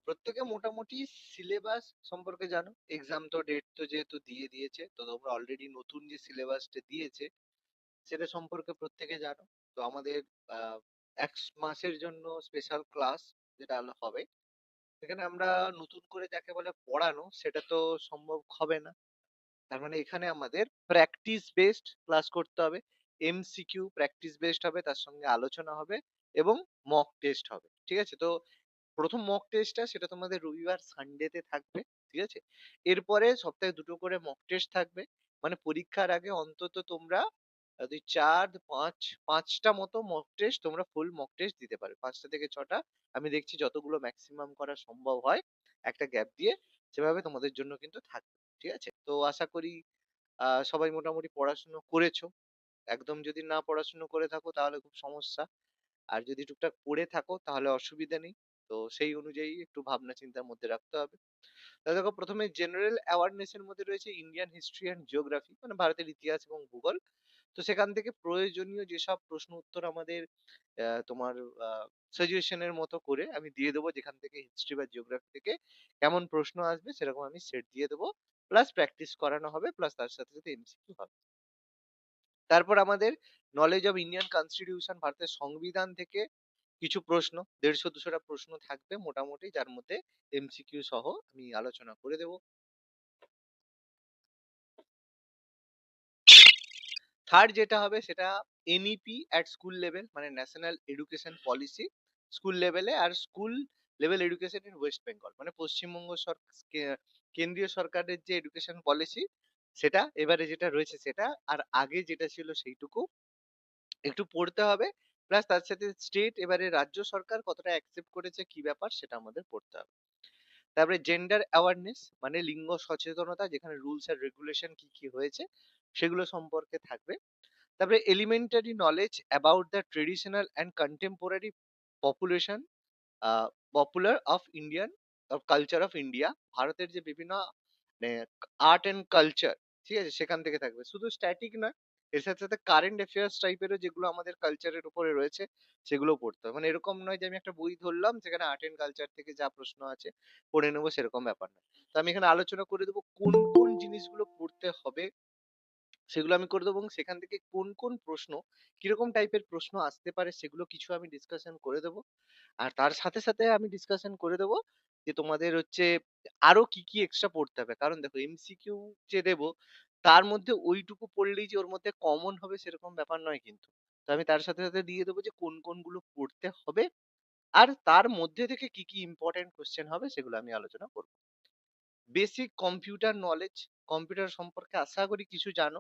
প্রত্যেকে মোটামুটি সিলেবাস সম্পর্কে জানো। এক্সাম তো ডেট তো যেহেতু দিয়ে দিয়েছে, তো তোমরা অলরেডি নতুন যে সিলেবাসটা দিয়েছে সেটা সম্পর্কে প্রত্যেকে জানো। তো আমাদের আহ, এক মাসের জন্য স্পেশাল ক্লাস যেটা হবে, সেখানে আমরা নতুন করে যাকে বলে পড়ানো সেটা তো সম্ভব হবে না। তার মানে এখানে আমাদের প্র্যাকটিস বেসড ক্লাস করতে হবে। এমসিকিউ প্র্যাকটিস বেসড হবে, তার সঙ্গে আলোচনা হবে এবং মক টেস্ট হবে। ঠিক আছে? তো প্রথম মক টেস্টটা সেটা তোমাদের রবিবার সানডেতে থাকবে। ঠিক আছে? এরপরে সপ্তাহে দুটো করে মক টেস্ট থাকবে। মানে পরীক্ষার আগে অন্তত তোমরা দুই চার পাঁচ পাঁচটা মতো মক টেস্ট তোমরা ফুল মক টেস্ট দিতে পারবে, 5টা থেকে 6টা। আমি দেখছি যতগুলো ম্যাক্সিমাম করা সম্ভব হয় একটা গ্যাপ দিয়ে, সেভাবে তোমাদের জন্য কিন্তু থাকবে। ঠিক আছে? তো আশা করি সবাই মোটামুটি পড়াশুনো করেছো। একদম যদি না পড়াশুনো করে থাকো তাহলে খুব সমস্যা। আর যদি টুকটাক পড়ে থাকো তাহলে অসুবিধা নেই। তো সেই অনুযায়ী একটু ভাবনা চিন্তার মধ্যে রাখতে হবে। তা দেখো, প্রথমে জেনারেল অ্যাওয়ারনেস এর মধ্যে রয়েছে ইন্ডিয়ান হিস্ট্রি অ্যান্ড জিওগ্রাফি, মানে ভারতের ইতিহাস এবং ভূগোল। তো সেখান থেকে প্রয়োজনীয় যেসব প্রশ্ন উত্তর আমাদের তোমার সাজেশনের মতো করে আমি দিয়ে দেবো, যেখান থেকে হিস্ট্রি বা জিওগ্রাফি থেকে কেমন প্রশ্ন আসবে সেরকম আমি সেট দিয়ে দেবো। প্লাস প্র্যাকটিস করানো হবে, প্লাস তার সাথে সাথে এমসিকিউ হবে। তারপর আমাদের নলেজ অফ ইন্ডিয়ান কনস্টিটিউশন, ভারতের সংবিধান থেকে কিছু প্রশ্ন, 150-200টা প্রশ্ন থাকবে মোটামুটি, যার মধ্যে এমসিকিউ সহ আমি আলোচনা করে দেব। থার্ড যেটা হবে সেটা এনইপি অ্যাট স্কুল লেভেল, মানে ন্যাশনাল এডুকেশন পলিসি স্কুল লেভেলে, আর school level education in West Bengal, মানে পশ্চিমবঙ্গ কেন্দ্রীয় সরকারের যে এডুকেশন পলিসি সেটা এবারে যেটা রয়েছে সেটা, আর আগে যেটা ছিল সেইটুকু একটু পড়তে হবে। প্লাস তার সাথে স্টেট, এবারে রাজ্য সরকার কতটা অ্যাকসেপ্ট করেছে কি ব্যাপার সেটা আমাদের পড়তে হবে। তারপরে জেন্ডার অ্যাওয়ারনেস, মানে লিঙ্গ সচেতনতা, যেখানে রুলস আর রেগুলেশন কি কি হয়েছে সেগুলো সম্পর্কে থাকবে। তারপরে elementary knowledge about the traditional and contemporary population popular of Indian of culture of India, ভারতের যে বিভিন্ন মানে আর্ট অ্যান্ড কালচার, ঠিক আছে, সেখান থেকে থাকবে। শুধু স্ট্যাটিক নয়, এর সাথে সাথে কারেন্ট অ্যাফেয়ার্স টাইপেরও যেগুলো আমাদের কালচারের উপরে রয়েছে সেগুলো পড়তে হবে। মানে এরকম নয় যে আমি একটা বই ধরলাম সেখানে আর্ট অ্যান্ড কালচার থেকে যা প্রশ্ন আছে পড়ে নেবো, সেরকম ব্যাপার না। তো আমি এখানে আলোচনা করে দেবো কোন কোন জিনিসগুলো পড়তে হবে, সেগুলো আমি করে দেবো, এবং সেখান থেকে কোন কোন প্রশ্ন, কিরকম টাইপের প্রশ্ন আসতে পারে সেগুলো কিছু আমি ডিসকাশন করে দেবো। আর তার সাথে সাথে আমি ডিসকাশন করে দেবো যে তোমাদের হচ্ছে আরো কি কি এক্সট্রা পড়তে হবে। কারণ দেখো, এমসিকিউ যে দেবো তার মধ্যে ওইটুকু পড়লেই যে ওর মধ্যে কমন হবে সেরকম ব্যাপার নয় কিন্তু। তো আমি তার সাথে সাথে দিয়ে দেবো যে কোন কোনগুলো পড়তে হবে, আর তার মধ্যে থেকে কি কি ইম্পর্টেন্ট কোশ্চেন হবে সেগুলো আমি আলোচনা করবো। বেসিক কম্পিউটার নলেজ, কম্পিউটার সম্পর্কে আশা করি কিছু জানো।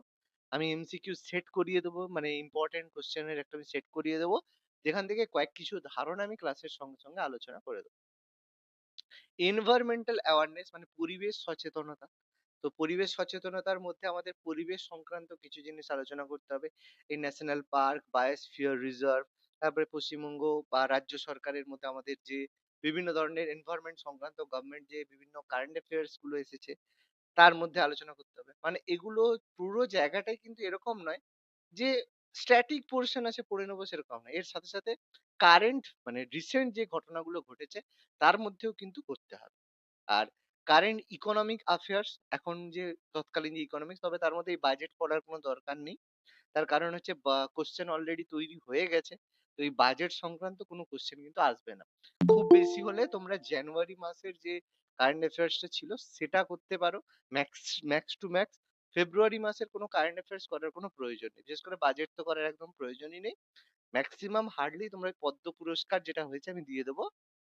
আমি এমসিকিউ সেট করিয়ে দেবো, মানে ইম্পর্টেন্ট কোশ্চেনের একটা আমি সেট করিয়ে দেবো, যেখান থেকে কয়েক কিছু ধারণা আমি ক্লাসের সঙ্গে সঙ্গে আলোচনা করে দেবো। এনভায়রনমেন্টাল অ্যাওয়ারনেস, মানে পরিবেশ সচেতনতা। তো পরিবেশ সচেতনতার মধ্যে আমাদের পরিবেশ সংক্রান্ত কিছু জিনিস আলোচনা করতে হবে। এই ন্যাশনাল পার্ক, বায়োস্ফিয়ার রিজার্ভ, তারপরে পশ্চিমবঙ্গ বা রাজ্য সরকারের মধ্যে আমাদের যে বিভিন্ন ধরনের এনভায়রনমেন্ট সংক্রান্ত গভর্নমেন্ট যে বিভিন্ন কারেন্ট অ্যাফেয়ার্স গুলো এসেছে তার মধ্যে আলোচনা করতে হবে। মানে এগুলো পুরো জায়গাটাই কিন্তু এরকম নয় যে স্ট্যাটিক পোর্শন আছে পড়ে নেবো, সেরকম না। এর সাথে সাথে কারেন্ট, মানে রিসেন্ট যে ঘটনাগুলো ঘটেছে তার মধ্যেও কিন্তু করতে হবে। আর কারেন্ট ইকোনমিক অ্যাফেয়ার্স, এখন যে তৎকালীন যে ইকোনমিক্স, তবে তার মধ্যে এই বাজেট পড়ার কোনো দরকার নেই। তার কারণ হচ্ছে কোশ্চেন অলরেডি তৈরি হয়ে গেছে। তো এই বাজেট সংক্রান্ত কোনো কোশ্চেন কিন্তু আসবে না। খুব বেশি হলে তোমরা জানুয়ারি মাসের যে কারেন্ট অ্যাফেয়ার্সটা ছিল সেটা করতে পারো। ম্যাক্স ম্যাক্স টু ম্যাক্স ফেব্রুয়ারি মাসের কোনো কারেন্ট অ্যাফেয়ার্স করার কোনো প্রয়োজন নেই। বিশেষ করে বাজেট তো করার একদম প্রয়োজনই নেই। ম্যাক্সিমাম হার্ডলি তোমরা ওই পদ্ম পুরস্কার যেটা হয়েছে আমি দিয়ে দেবো,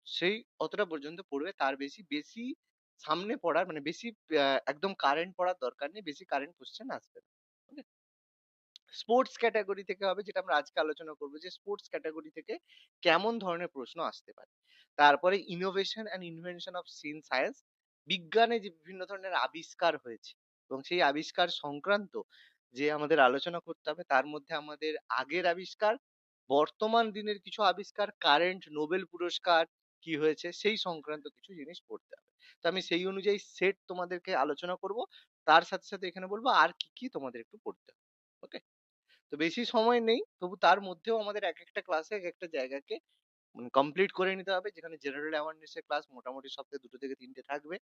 সেই অতটা পর্যন্ত পড়বে। তার বেশি বেশি সামনে পড়ার, মানে বেশি একদম কারেন্ট পড়ার দরকার নেই। বেশি কারেন্ট কোশ্চেন আসবে না। ওকে? স্পোর্টস ক্যাটাগরি থেকে হবে, যেটা আমরা আজকে আলোচনা করবো যে স্পোর্টস ক্যাটাগরি থেকে কেমন ধরনের প্রশ্ন আসতে পারে। তারপরে innovation and invention of science, বিজ্ঞানে যে বিভিন্ন ধরনের আবিষ্কার হয়েছে এবং সেই আবিষ্কার সংক্রান্ত যে আমাদের আলোচনা করতে হবে, তার মধ্যে আমাদের আগের আবিষ্কার, বর্তমান দিনের কিছু আবিষ্কার, কারেন্ট নোবেল পুরস্কার কি হয়েছে সেই সংক্রান্ত কিছু জিনিস পড়তে হবে। তো আমি সেই অনুযায়ী সেট তোমাদেরকে আলোচনা করব। তার সাথে সাথে এখানে বলবো আর কি কি তোমাদের একটু পড়তে হবে। ওকে? তো বেশি সময় নেই, তবু তার মধ্যেও আমাদের এক একটা ক্লাসে এক একটা জায়গাকে কমপ্লিট করে নিতে হবে, যেখানে জেনারেল অ্যাওয়ারনেস এর ক্লাস মোটামুটি সপ্তাহে 2 থেকে 3টে থাকবে।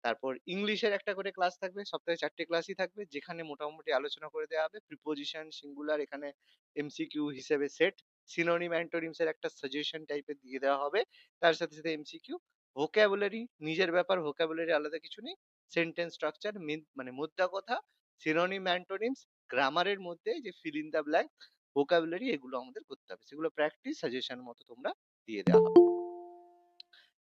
তারপর ইংলিশের একটা করে ক্লাস থাকবে, সপ্তাহে 4টে ক্লাসই থাকবে, যেখানে মোটামুটি আলোচনা করে দেওয়া হবে প্রিপোজিশন, সিঙ্গুলার এখানে এমসিকিউ হিসেবে সেট, সিনোনিম অ্যান্টোনিমস এর একটা সাজেশন টাইপের দিয়ে দেওয়া হবে, তার সাথে সাথে এমসিকিউ, ভোকাবুলারি নিজের ব্যাপার, ভোকাবুলারি আলাদা কিছু নেই, সেন্টেন্স স্ট্রাকচার মানে মোদ্দা কথা, সিনোনিম অ্যান্টোনিমস, গ্রামারের মধ্যে যে fill in the blank, vocabulary, এগুলো আমাদের করতে হবে, সেগুলো প্র্যাকটিস সাজেশন মতো তোমরা দিয়ে দেওয়া হবে।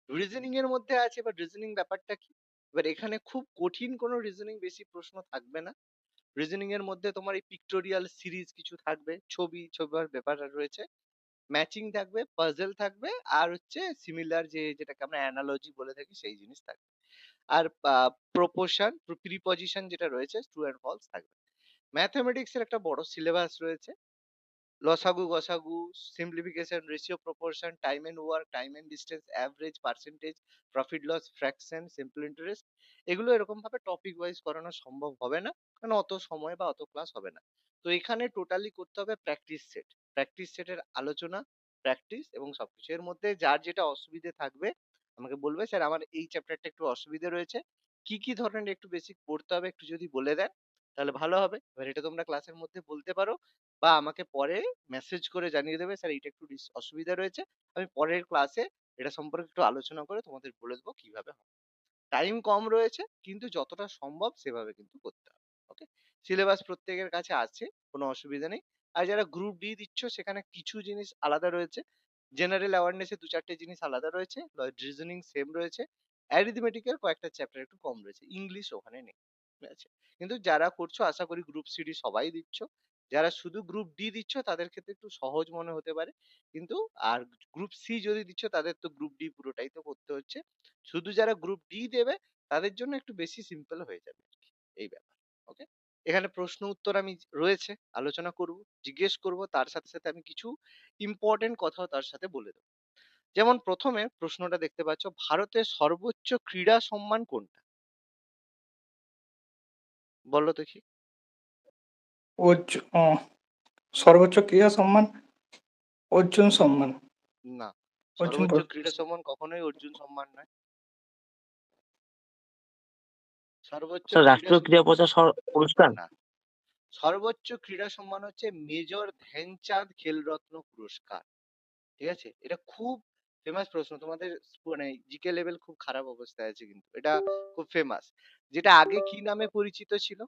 রিজনিং এর মধ্যে আছে, এবার রিজনিং ব্যাপারটা কি, এবার এখানে খুব কঠিন কোনো রিজনিং বেশি প্রশ্ন থাকবে না। রিজনিং এর মধ্যে তোমার এই পিক্টোরিয়াল সিরিজ কিছু থাকবে, ছবি ছবির ব্যাপার রয়েছে, ম্যাচিং থাকবে, পাজল থাকবে, আর হচ্ছে সিমিলার যেটাকে আমরা অ্যানালজি বলে থাকি সেই জিনিস থাকবে, আর প্রপোর্শন, প্রিপজিশন যেটা রয়েছে, ট্রু অ্যান্ড ফলস থাকবে। ম্যাথমেটিক্স এর একটা বড় সিলেবাস রয়েছে, লসাগু, গসাগু, simplification, ratio, proportion, time and work, time and distance, average, percentage, profit loss, fraction, simple interest, এগুলো এরকম ভাবে টপিক ওয়াইজ করানো সম্ভব হবে না, কারণ অত সময় বা অত ক্লাস হবে না। তো এখানে টোটালি করতে হবে প্র্যাকটিস সেট, প্র্যাকটিস সেটের আলোচনা, প্র্যাকটিস এবং সবকিছু। এর মধ্যে যার যেটা অসুবিধে থাকবে আমাকে বলবে, স্যার আমার এই চ্যাপ্টারটা একটু অসুবিধে রয়েছে, কি কি ধরনের একটু বেসিক পড়তে হবে একটু যদি বলে দেন তাহলে ভালো হবে। এবার এটা তোমরা ক্লাসের মধ্যে বলতে পারো, বা আমাকে পরে মেসেজ করে জানিয়ে দেবে, স্যার এইটা একটু অসুবিধা রয়েছে, আমি পরের ক্লাসে এটা সম্পর্কে একটু আলোচনা করে তোমাদের বলে দেবো কিভাবে হবে। টাইম কম রয়েছে, কিন্তু যতটা সম্ভব সেভাবে কিন্তু করতে হবে। ওকে, সিলেবাস প্রত্যেকের কাছে আছে, কোনো অসুবিধা নেই। আর যারা গ্রুপ ডি দিচ্ছ সেখানে কিছু জিনিস আলাদা রয়েছে, জেনারেল অ্যাওয়ারনেসে 2-4টে জিনিস আলাদা রয়েছে, রিজনিং সেম রয়েছে, অ্যারিথমেটিকের কয়েকটা চ্যাপ্টার একটু কম রয়েছে, ইংলিশ ওখানে নেই, ঠিক আছে। কিন্তু যারা করছো আশা করি গ্রুপ সি ডি সবাই দিচ্ছ, যারা শুধু গ্রুপ ডি দিচ্ছ তাদের ক্ষেত্রে একটু সহজ মনে হতে পারে, কিন্তু আর গ্রুপ সি যদি দিচ্ছ তাদের তো গ্রুপ ডি পুরোটাই তো করতে হচ্ছে, শুধু যারা গ্রুপ ডি দেবে তাদের জন্য একটু বেশি সিম্পল হয়ে যাবে আর কি, এই ব্যাপার। ওকে, এখানে প্রশ্ন উত্তর আমি রয়েছে, আলোচনা করব, জিজ্ঞেস করব, তার সাথে সাথে আমি কিছু ইম্পর্টেন্ট কথাও তার সাথে বলে দেবো। যেমন প্রথমে প্রশ্নটা দেখতে পাচ্ছ, ভারতের সর্বোচ্চ ক্রীড়া সম্মান কোনটা, বলো দেখি। সর্বোচ্চ ক্রীড়া সম্মান অর্জুন সম্মান। না, অর্জুন সর্বোচ্চ পুরস্কার। ক্রীড়া সম্মান কখনোই অর্জুন সম্মান নয়। সর্বোচ্চ স্যার ক্রীড়া রাষ্ট্রীয় ক্রীড়া প্রচার পুরস্কার। না, সর্বোচ্চ ক্রীড়া সম্মান হচ্ছে মেজর ধ্যানচাঁদ খেলরত্ন পুরস্কার, ঠিক আছে। এটা খুব ফেমাস প্রশ্ন, তোমাদের মানে জিকে লেভেল খুব খারাপ অবস্থায় আছে, কিন্তু এটা খুব ফেমাস। যেটা আগে কি নামে পরিচিত ছিল,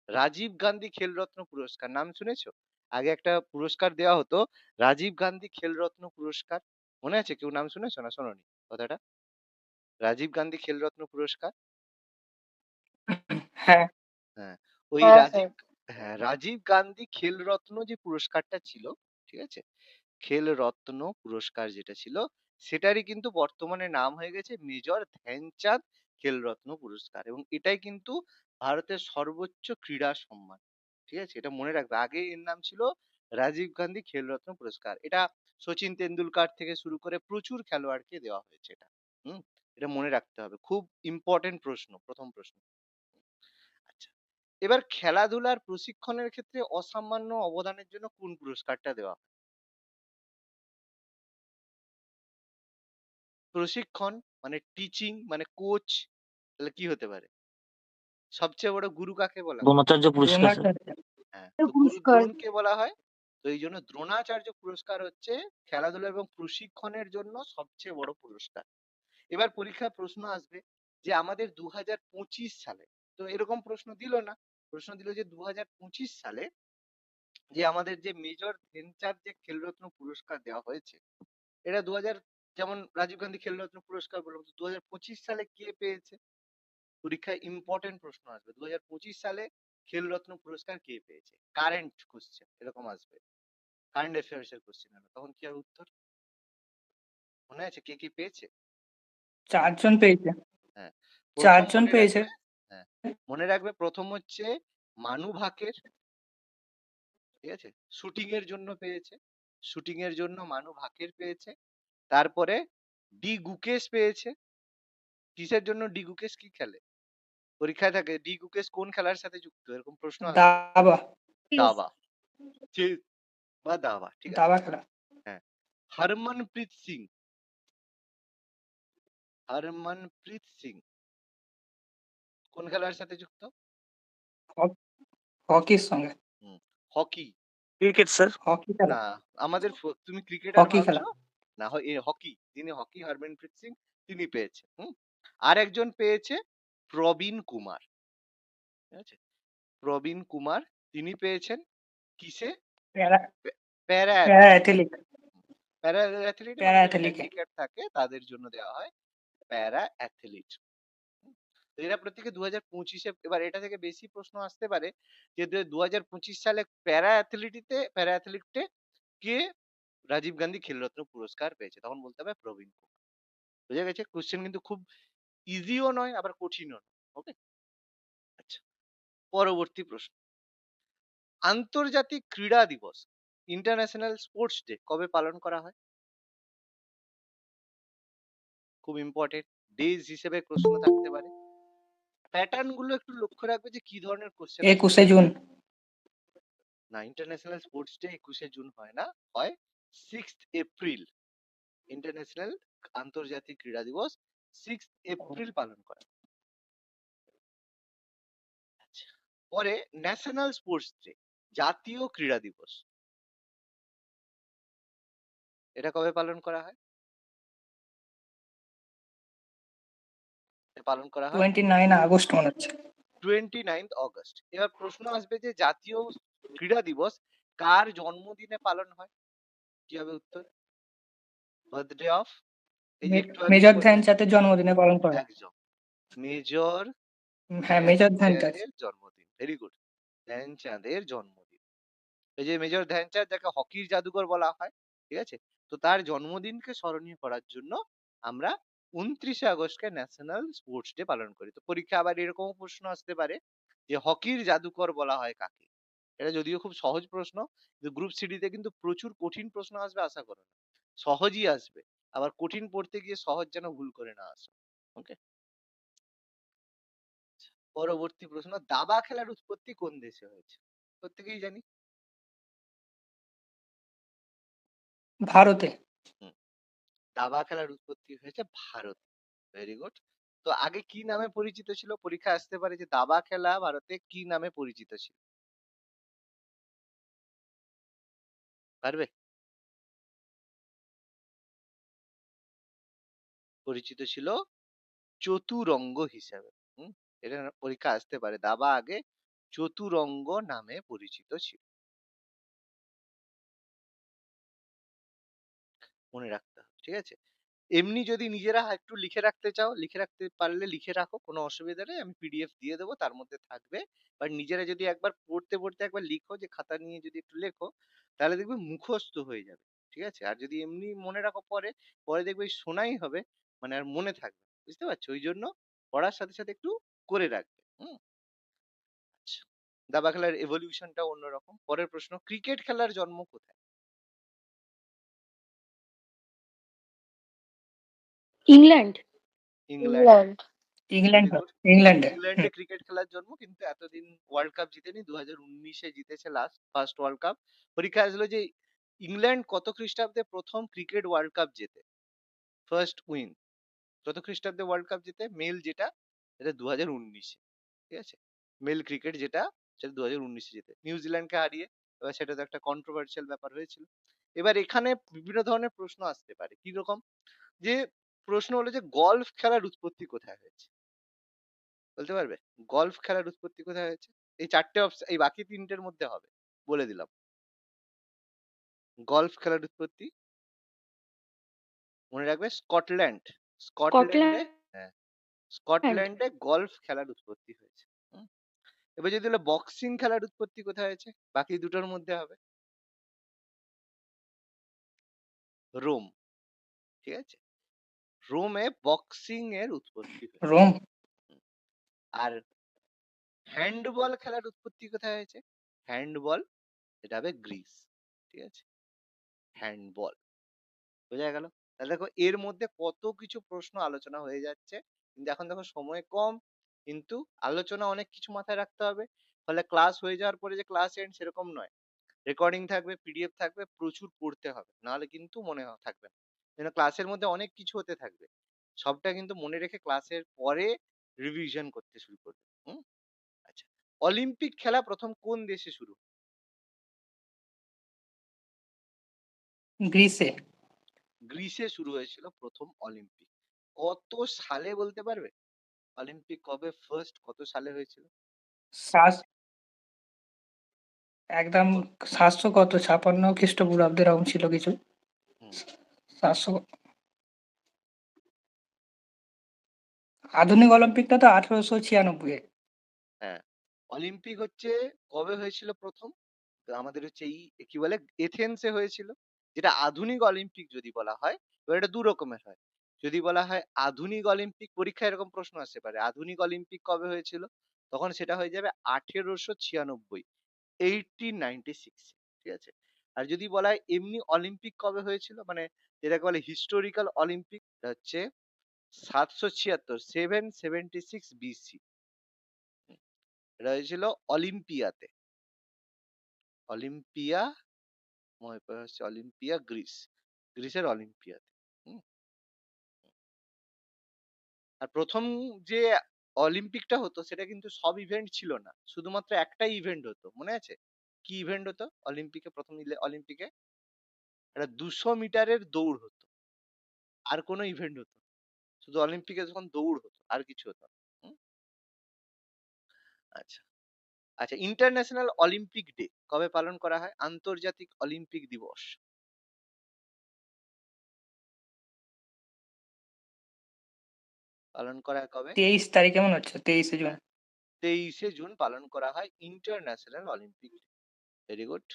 রাজীব গান্ধী খেলরত্ন পুরস্কার, নাম শুনেছো? আগে একটা পুরস্কার দেওয়া হতো, রাজীব গান্ধী খেলরত্ন পুরস্কার, মনে আছে? কেউ নাম শুনেছো না শোনোনি কথাটা, রাজীব গান্ধী খেলরত্ন পুরস্কার? হ্যাঁ হ্যাঁ, ওই হ্যাঁ স্যার। রাজীব, হ্যাঁ রাজীব গান্ধী খেলরত্ন যে পুরস্কারটা ছিল, ঠিক আছে, খেল রত্ন পুরস্কার যেটা ছিল, সেটারই কিন্তু বর্তমানে নাম হয়ে গেছে মেজর ধ্যানচাঁদ খেলরত্ন পুরস্কার, এবং এটাই কিন্তু ভারতের সর্বোচ্চ ক্রীড়া সম্মান, ঠিক আছে, এটা মনে রাখবে। আগে এর নাম ছিল রাজীব গান্ধী খেলরত্ন পুরস্কার, এটা সচিন তেন্ডুলকার থেকে শুরু করে প্রচুর খেলোয়াড়কে দেওয়া হয়েছে এটা। হুম, এটা মনে রাখতে হবে, খুব ইম্পর্টেন্ট প্রশ্ন, প্রথম প্রশ্ন। আচ্ছা, এবার খেলাধুলার প্রশিক্ষণের ক্ষেত্রে অসামান্য অবদানের জন্য কোন পুরস্কারটা দেওয়া হয়? প্রশিক্ষণ মানে টিচিং মানে কোচ, তাহলে কি হতে পারে? সবচেয়ে বড় গুরু কাকে বলা হয়? দ্রোণাচার্য পুরস্কার স্যার। দ্রোণাচার্য হ্যাঁ, তো গুরু পুরস্কার। দ্রোণকে বলা হয়। তো এই জন্য দ্রোণাচার্য পুরস্কার হচ্ছে খেলাধুলা এবং প্রশিক্ষণের জন্য সবচেয়ে বড় পুরস্কার। এবার পরীক্ষায় প্রশ্ন আসবে যে আমাদের 2025 সালে, তো এরকম প্রশ্ন দিল না, প্রশ্ন দিল যে 2025 সালে যে আমাদের যে মেজর ধ্যানচাঁদ যে খেলরত্ন পুরস্কার দেওয়া হয়েছে, এটা 2000, যেমন রাজীব গান্ধী খেলরত্ন পুরস্কার বললাম, 2025 সালে কে পেয়েছে? পরীক্ষায় ইম্পর্টেন্ট প্রশ্ন আসবে, 2025 সালে খেলরত্ন পুরস্কার কে পেয়েছে, কারেন্ট কোশ্চেন এরকম আসবে, কারেন্ট অ্যাফেয়ার্স এর কোশ্চেন হবে, তখন কি হবে উত্তর? মনে আছে কে কি পেয়েছে? 4 জন পেয়েছে। হ্যাঁ, প্রথম 4 জন মনে পেয়েছে। রাখবে, হ্যাঁ মনে রাখবে, প্রথম হচ্ছে মানু ভাকের, ঠিক আছে, শুটিং এর জন্য পেয়েছে, শুটিং এর জন্য মানু ভাকের পেয়েছে। তারপরে ডি গুকেশ পেয়েছে, কিসের জন্য? ডি গুকেশ কি খেলে, পরীক্ষায় থাকে, ডি গুকেশ কোন খেলার সাথে যুক্ত, এরকম প্রশ্ন আসবে। দাবা। দাবা, চেস বা দাবা, ঠিক আছে। দাবা খেলা। হ্যাঁ, হরমনপ্রীত সিং। হরমনপ্রীত সিং কোন খেলার সাথে যুক্ত? হকির সঙ্গে। হকি। Cricket sir. হকি খেলা। না, আমাদের তুমি ক্রিকেটার হকি খেলা। ভাবছো না, হকি। যিনি হকি হরমনপ্রীত সিং তিনি পেয়েছে। আর একজন পেয়েছে প্রবীণ কুমার। ঠিক আছে, প্রবীণ কুমার তিনি পেয়েছেন কিসে? প্যারা প্যারা প্যারা অ্যাথলিক। প্যারা অ্যাথলিট, মানে প্যারা যাদের অ্যাথলিকে। হ্যান্ডিক্যাপ থাকে তাদের জন্য দেওয়া হয় প্যারা অ্যাথলিট। এরা প্রত্যেকে 2025-এ, এবার এটা থেকে বেশি প্রশ্ন আসতে পারে যে 2025 সালে প্যারা অ্যাথলিটে কে রাজীব গান্ধী খেলরত্ন পুরস্কার পেয়েছে, তখন বলতে হবে প্রবীণ কুমার। বুঝা গেছে? কোশ্চেন কিন্তু খুব ইজিও নয় আবার কঠিনও নয়। ওকে, আচ্ছা, পরবর্তী প্রশ্ন। আন্তর্জাতিক ক্রীড়া দিবস, ইন্টারন্যাশনাল স্পোর্টস ডে কবে পালন করা হয়? খুব ইম্পর্টেন্ট ডেজ হিসেবে প্রশ্ন থাকতে পারে। প্যাটার্ন গুলো একটু লক্ষ্য রাখবে যে কি ধরনের কোশ্চেন আসবে। 21শে জুন। না, ইন্টারন্যাশনাল স্পোর্টস ডে 21শে জুন হয় না, হয় 6th এপ্রিল। ইন্টারন্যাশনাল আন্তর্জাতিক ক্রীড়া দিবস 6th এপ্রিল পালন করা হয়। আচ্ছা, পরে ন্যাশনাল স্পোর্টস ডে, জাতীয় ক্রীড়া দিবস, এটা কবে পালন করা হয়? এটা পালন করা হয় 29 আগস্ট মনে হচ্ছে। 29th August. এবার প্রশ্ন আসবে যে জাতীয় ক্রীড়া দিবস কার জন্মদিনে পালন হয়? কি হবে উত্তর? বার্থডে অফ, এই যে একটু আগে মেজর বললাম, ধ্যানচাঁদের জন্মদিনে পালন করা হয়। একদম, মেজর হ্যাঁ, মেজর ধ্যানচাঁদ। ধ্যানচাঁদের জন্মদিন। ভেরি গুড, ধ্যানচাঁদের জন্মদিন। এই যে মেজর ধ্যানচাঁদ, যাকে হকির জাদুকর বলা হয়, ঠিক আছে, তো তার জন্মদিনকে স্মরণীয় করার জন্য আমরা 29শে আগস্টকে ন্যাশনাল স্পোর্টস ডে পালন করি। তো পরীক্ষা আবার এরকম প্রশ্ন আসতে পারে যে হকির জাদুকর বলা হয় কাকে? এটা যদিও খুব সহজ প্রশ্ন, কিন্তু গ্রুপ সিডিতে কিন্তু প্রচুর কঠিন প্রশ্ন আসবে, আশা করো না। সহজই আসবে, আবার কঠিন পড়তে গিয়ে সহজ যেন ভুল করে না আসে। ওকে, পরবর্তী প্রশ্ন। দাবা খেলার উৎপত্তি কোন দেশে হয়েছে? প্রত্যেকেই জানি। ভারতে। হুম, দাবা খেলার উৎপত্তি হয়েছে ভারতে। Very good. তো আগে কি নামে পরিচিত ছিল? পরীক্ষা আসতে পারে যে দাবা খেলা ভারতে কি নামে পরিচিত ছিল, পারবে? পরিচিত ছিল চতুরঙ্গ হিসাবে। এটা পরীক্ষা আসতে পারে, দাবা আগে চতুরঙ্গ নামে পরিচিত ছিল, মনে রাখতে হবে। ঠিক আছে, এমনি যদি নিজেরা একটু লিখে রাখতে চাও, লিখে রাখতে পারলে লিখে রাখো, কোনো অসুবিধা নেই, আমি পিডিএফ দিয়ে দেবো, তার মধ্যে থাকবে। বাট নিজেরা যদি একবার পড়তে পড়তে একবার লিখো, যে খাতা নিয়ে যদি একটু লেখো, তাহলে দেখবে মুখস্থ হয়ে যাবে। ঠিক আছে, আর যদি এমনি মনে রাখো পরে, পরে দেখবে ওই শোনাই হবে, মানে আর মনে থাকবে। বুঝতে পারছো? ওই জন্য পড়ার সাথে সাথে একটু করে রাখবে। আচ্ছা, দাবা খেলার এভলিউশনটা অন্যরকম। পরের প্রশ্ন, ক্রিকেট খেলার জন্ম কোথায়? England. England. England. Very good. ইংল্যান্ডে। ইংল্যান্ডে ক্রিকেট খেলার জন্ম, কিন্তু এতদিন ওয়ার্ল্ড কাপ জিতেনি। 2019-এ জিতেছে লাস্ট, ফার্স্ট ওয়ার্ল্ড কাপ। পরীক্ষা আসলো যে ইংল্যান্ড কত খ্রিস্টাব্দে প্রথম ক্রিকেট ওয়ার্ল্ড কাপ জেতে, ফার্স্ট উইন, কত খ্রিস্টাব্দে ওয়ার্ল্ড কাপ জেতে মেল যেটা, এটা 2019-এ। ঠিক আছে, মেল ক্রিকেট যেটা, সেটা 2019-এ জেতে নিউজিল্যান্ডকে হারিয়ে। এবার সেটা তো একটা কন্ট্রোভার্সিয়াল ব্যাপার হয়েছিল। এবার এখানে বিভিন্ন ধরনের প্রশ্ন আসতে পারে, কি রকম, যে প্রশ্ন হলো যে গলফ খেলার উৎপত্তি কোথায় হয়েছে? বলতে পারবে গলফ খেলার উৎপত্তি কোথায় হয়েছে? এই চারটে অপশন, এই বাকি তিনটের মধ্যে হবে, বলে দিলাম। গলফ খেলার উৎপত্তি মনে রাখবে, স্কটল্যান্ড। স্কটল্যান্ডে, স্কটল্যান্ড। হ্যাঁ, স্কটল্যান্ডে গলফ খেলার উৎপত্তি হয়েছে। হুম, এবার যদি হলো বক্সিং খেলার উৎপত্তি কোথায় হয়েছে, বাকি দুটোর মধ্যে হবে রোম। ঠিক আছে, রোমে বক্সিং এর উৎপত্তি হয়েছে। রোম। আর হ্যান্ডবল খেলার উৎপত্তি কোথায় হয়েছে? হ্যান্ডবল, এটা হবে গ্রিস। ঠিক আছে, হ্যান্ডবল। বোঝা গেল? তাহলে দেখো এর মধ্যে কত কিছু প্রশ্ন আলোচনা হয়ে যাচ্ছে, কিন্তু এখন দেখো সময় কম, কিন্তু আলোচনা অনেক কিছু মাথায় রাখতে হবে। ফলে ক্লাস হয়ে যাওয়ার পরে যে ক্লাস এন্ড সেরকম নয়, রেকর্ডিং থাকবে, পিডিএফ থাকবে, প্রচুর পড়তে হবে, নাহলে কিন্তু মনে থাকবে না। ক্লাসের মধ্যে অনেক কিছু হতে থাকবে, সবটা কিন্তু মনে রেখে ক্লাসের পরে রিভিশন করতে শুরু করবে। হুম। আচ্ছা, অলিম্পিক খেলা প্রথম কোন দেশে শুরু? গ্রিসে। গ্রিসে শুরু হয়েছিল প্রথম অলিম্পিক। কত সালে বলতে পারবে? অলিম্পিক কবে ফার্স্ট কত সালে হয়েছিল? শাস- একদম 700 কত 56 খ্রিস্টপূর্বাব্দে এরকম ছিল কিছু। হুম। 700। আধুনিক অলিম্পিকটা তো 1896-এ। হ্যাঁ, অলিম্পিক হচ্ছে কবে হয়েছিল প্রথম? তো আমাদের হচ্ছে কি বলে, এথেন্সে হয়েছিল। যেটা আধুনিক অলিম্পিক যদি বলা হয়, এবার এটা দু রকমের হয়। যদি বলা হয় আধুনিক অলিম্পিক, পরীক্ষায় এরকম প্রশ্ন আসতে পারে, আধুনিক অলিম্পিক কবে হয়েছিল, তখন সেটা হয়ে যাবে 1896, 1896। ঠিক আছে। আর যদি বলা হয় এমনি অলিম্পিক কবে হয়েছিল, মানে যেটাকে বলে হিস্টোরিক্যাল অলিম্পিক, হচ্ছে 776, 776 বিসি। এটা হয়েছিল অলিম্পিয়াতে। অলিম্পিয়া, মনে পড়ে হচ্ছে অলিম্পিয়া, গ্রিস। গ্রিসের অলিম্পিয়াতে। হুম। আর প্রথম যে অলিম্পিকটা হতো সেটা কিন্তু সব ইভেন্ট ছিল না, শুধুমাত্র একটাই ইভেন্ট হতো, মনে আছে? কি ইভেন্ট হতো অলিম্পিকে, প্রথম অলিম্পিকে? একটা 200 মিটারের দৌড় হতো, আর কোনো ইভেন্ট হতো না। শুধু অলিম্পিকে যখন দৌড় হতো, আর কিছু হতো না। হুম? আচ্ছা। আচ্ছা, ইন্টারন্যাশনাল অলিম্পিক ডে কবে পালন করা হয়? আন্তর্জাতিক অলিম্পিক দিবস পালন করা হয় কবে? 23 তারিখে মনে হচ্ছে, 23শে জুন। 23শে জুন পালন করা হয় international Olympic day. Very good.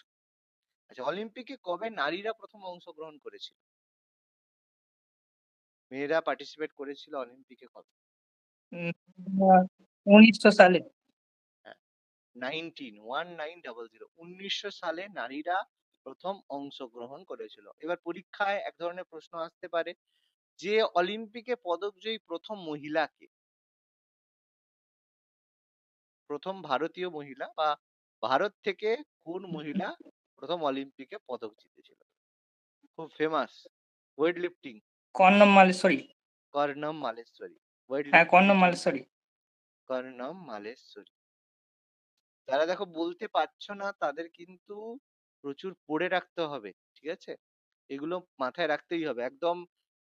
আচ্ছা, অলিম্পিকে কবে নারীরা প্রথম অংশগ্রহণ করেছিল? মেয়েরা পার্টিসিপেট করেছিল অলিম্পিকে কবে? 1900 সালে। হ্যাঁ, 1900 নারীরা প্রথম অংশগ্রহণ করেছিল। এবার পরীক্ষায় এক ধরনের প্রশ্ন আসতে পারে যে অলিম্পিকে পদকজয়ী প্রথম মহিলা কে? প্রথম ভারতীয় মহিলা, বা ভারত থেকে কোন মহিলা প্রথম অলিম্পিকে পদক জিতেছিল? খুব famous, weight lifting, Karnam Malleswari. Karnam Malleswari. Weight হ্যাঁ, লিফটিং কর্ণম এর জন্য মালেশ্বরী। কর্ণম মালেশ্বরী। যারা দেখো বলতে পারছো না, তাদের কিন্তু প্রচুর পড়ে রাখতে হবে, ঠিক আছে? এগুলো মাথায় রাখতেই হবে একদম।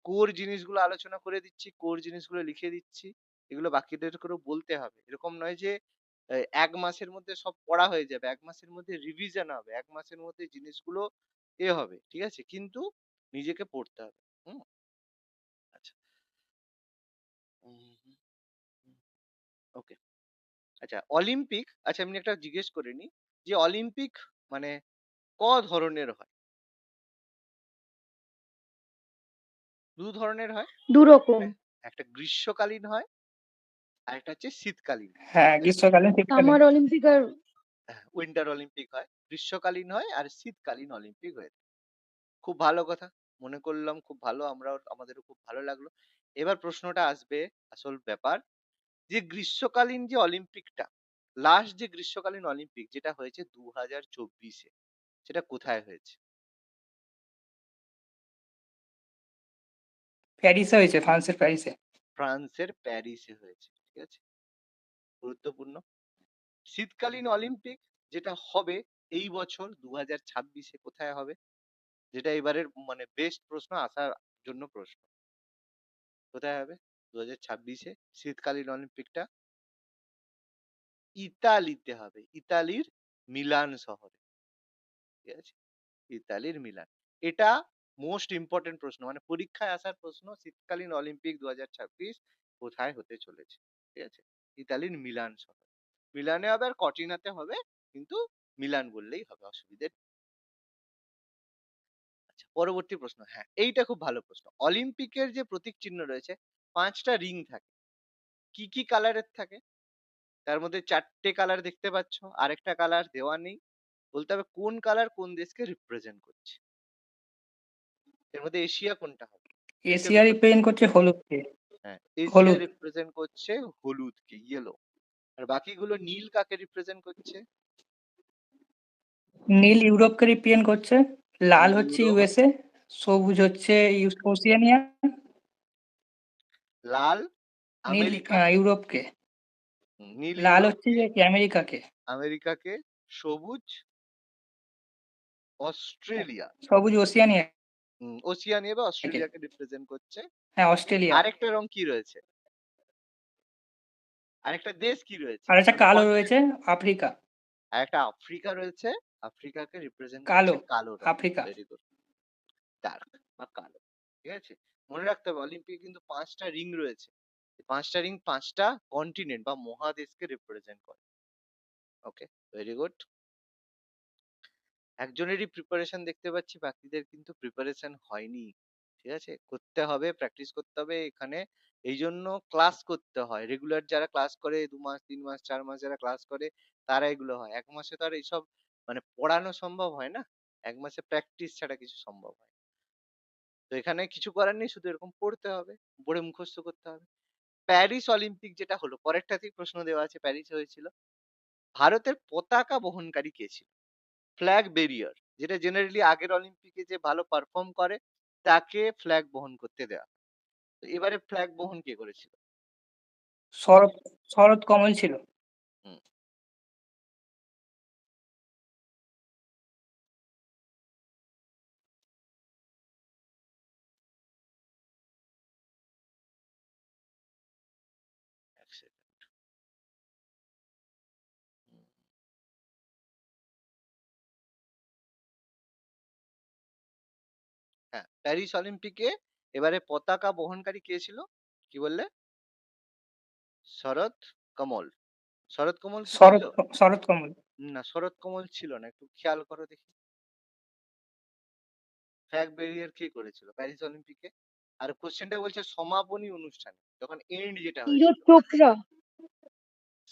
কোর জিনিসগুলো আলোচনা করে দিচ্ছি, কোর জিনিসগুলো লিখে দিচ্ছি, এগুলো বাকিদের করেও বলতে হবে। এরকম নয় যে 1 মাসের মধ্যে সব পড়া হয়ে যাবে, 1 মাসের মধ্যে রিভিশন হবে, 1 মাসের মধ্যে জিনিসগুলো হবে, ঠিক আছে? কিন্তু নিজেকে পড়তে হবে। হুম। আচ্ছা। ওকে। আচ্ছা, অলিম্পিক, আচ্ছা এমনি একটা জিজ্ঞেস করে নি, যে অলিম্পিক মানে ধরনের হয়? দু ধরনের হয়। দুরকম। মানে একটা গ্রীষ্মকালীন হয়, আর একটা হচ্ছে শীতকালীন। হ্যাঁ, ঠিক আছে? গ্রীষ্মকালীন, শীতকালীন। সামার অলিম্পিক আর উইন্টার অলিম্পিক হয়, গ্রীষ্মকালীন হয়, আর শীতকালীন অলিম্পিক হয়ে থাকে। খুব ভালো কথা, মনে করলাম খুব ভালো, আমরাও, আমাদেরও খুব ভালো লাগলো। এবার প্রশ্নটা আসবে, আসল ব্যাপার, যে গ্রীষ্মকালীন যে অলিম্পিকটা, লাস্ট যে গ্রীষ্মকালীন অলিম্পিক যেটা হয়েছে 2024-এ, সেটা কোথায় হয়েছে? প্যারিসে হয়েছে, ফ্রান্সের প্যারিসে। ফ্রান্সের প্যারিসে হয়েছে, ঠিক আছে? গুরুত্বপূর্ণ। শীতকালীন অলিম্পিক যেটা হবে এই বছর 2026-এ, কোথায় হবে? যেটা এবারের মানে বেস্ট প্রশ্ন, আসার জন্য প্রশ্ন, কোথায় হবে 2026-এ শীতকালীন অলিম্পিকটা? ইতালিতে হবে, ইতালির মিলান শহরে। ঠিক আছে, ইতালির মিলান। এটা মোস্ট ইম্পর্টেন্ট প্রশ্ন, মানে পরীক্ষায় আসার প্রশ্ন, শীতকালীন অলিম্পিক 2026 কোথায় হতে চলেছে? ঠিক আছে, ইতালির মিলান শহর। মিলানে হবে আর কটিনাতে হবে, কিন্তু মিলান বললেই হবে, অসুবিধে নেই। আচ্ছা, পরবর্তী প্রশ্ন, হ্যাঁ এইটা খুব ভালো প্রশ্ন। অলিম্পিকের যে প্রতীক চিহ্ন রয়েছে, 5টা রিং থাকে, কি কি কালারের থাকে? তার মধ্যে 4টে কালার দেখতে পাচ্ছ, আরেকটা কালার দেওয়া নেই। বলতে হবে কোন কালার কোন দেশকে রিপ্রেজেন্ট করছে। এর মধ্যে এশিয়া কোনটা হবে? এশিয়া রিপ্রেজেন্ট করছে হলুদকে। হ্যাঁ, এশিয়া হলুদ। রিপ্রেজেন্ট করছে হলুদকে, ইয়েলো। আর বাকিগুলো নীল কাকে রিপ্রেজেন্ট করছে? নীল ইউরোপকে রিপ্রেজেন্ট করছে, লাল নীল হচ্ছে ইউরোপ, ইউএসএ, সবুজ হচ্ছে ওসিয়ানিয়া, লাল নীল আমেরিকা, ইউরোপকে, নীল লাল হচ্ছে ইউরোপকে, যে কি আমেরিকাকে, আমেরিকাকে, সবুজ অস্ট্রেলিয়া, সবুজ ওসিয়ানিয়াকে, ওসিয়ানিয়া বা অস্ট্রেলিয়াকে রিপ্রেজেন্ট করছে। হ্যাঁ অস্ট্রেলিয়া, আরেকটা রং কি রয়েছে? আরেকটা দেশ কি রয়েছে? আর একটা মানে কালো রয়েছে আফ্রিকা, আরেকটা আফ্রিকা রয়েছে, আফ্রিকাকে রিপ্রেজেন্ট করছে কালো কালো রং। আফ্রিকা। ভেরি গুড, ডার্ক বা কালো। ঠিক আছে, মনে রাখতে হবে অলিম্পিকে কিন্তু 5টা রিং রয়েছে। 5টা রিং 5টা কন্টিনেন্ট বা মহাদেশকে রিপ্রেজেন্ট করে। ওকে, ভেরি গুড। একজনেরই প্রিপারেশন দেখতে পাচ্ছি, বাকিদের কিন্তু প্রিপারেশন হয়নি। ঠিক আছে, করতে হবে, প্র্যাকটিস করতে হবে এখানে। এই জন্য ক্লাস করতে হয়, রেগুলার যারা ক্লাস করে 2 মাস 3 মাস 4 মাস যারা ক্লাস করে তারা এগুলো হয়। এক মাসে তো আর এইসব মানে পড়ানো সম্ভব হয় না, এক মাসে প্র্যাকটিস ছাড়া কিছু সম্ভব হয় না। তো এখানে কিছু করার নেই, শুধু এরকম পড়তে হবে, পড়ে মুখস্থ করতে হবে। প্যারিস অলিম্পিক যেটা হলো, পরেরটাতেই প্রশ্ন দেওয়া আছে, প্যারিসে হয়েছিল। ভারতের পতাকা বহনকারী কে ছিল? ফ্ল্যাগ বেরিয়ার, যেটা জেনারেলি আগের অলিম্পিকে যে ভালো পারফর্ম করে তাকে ফ্ল্যাগ বহন করতে দেওয়া। তো এবারে ফ্ল্যাগ বহন কে করেছিল? শরৎ শরৎ কমল ছিল। হুম, এক সেকেন্ড। হ্যাঁ, প্যারিস অলিম্পিকে এবারে পতাকা বহনকারী কে ছিল? কি বললে? শরৎ কমল। শরৎ কমল কি ছিল? শরৎ কমল। না, শরৎ কমল ছিল না, একটু খেয়াল করো দেখি। ফ্ল্যাগ বেরিয়ার কে করেছিল প্যারিস অলিম্পিকে? আর কোশ্চেনটা বলছে সমাপনী অনুষ্ঠানে, যখন এন্ড যেটা নীরজ হয়েছিল। চোপড়া।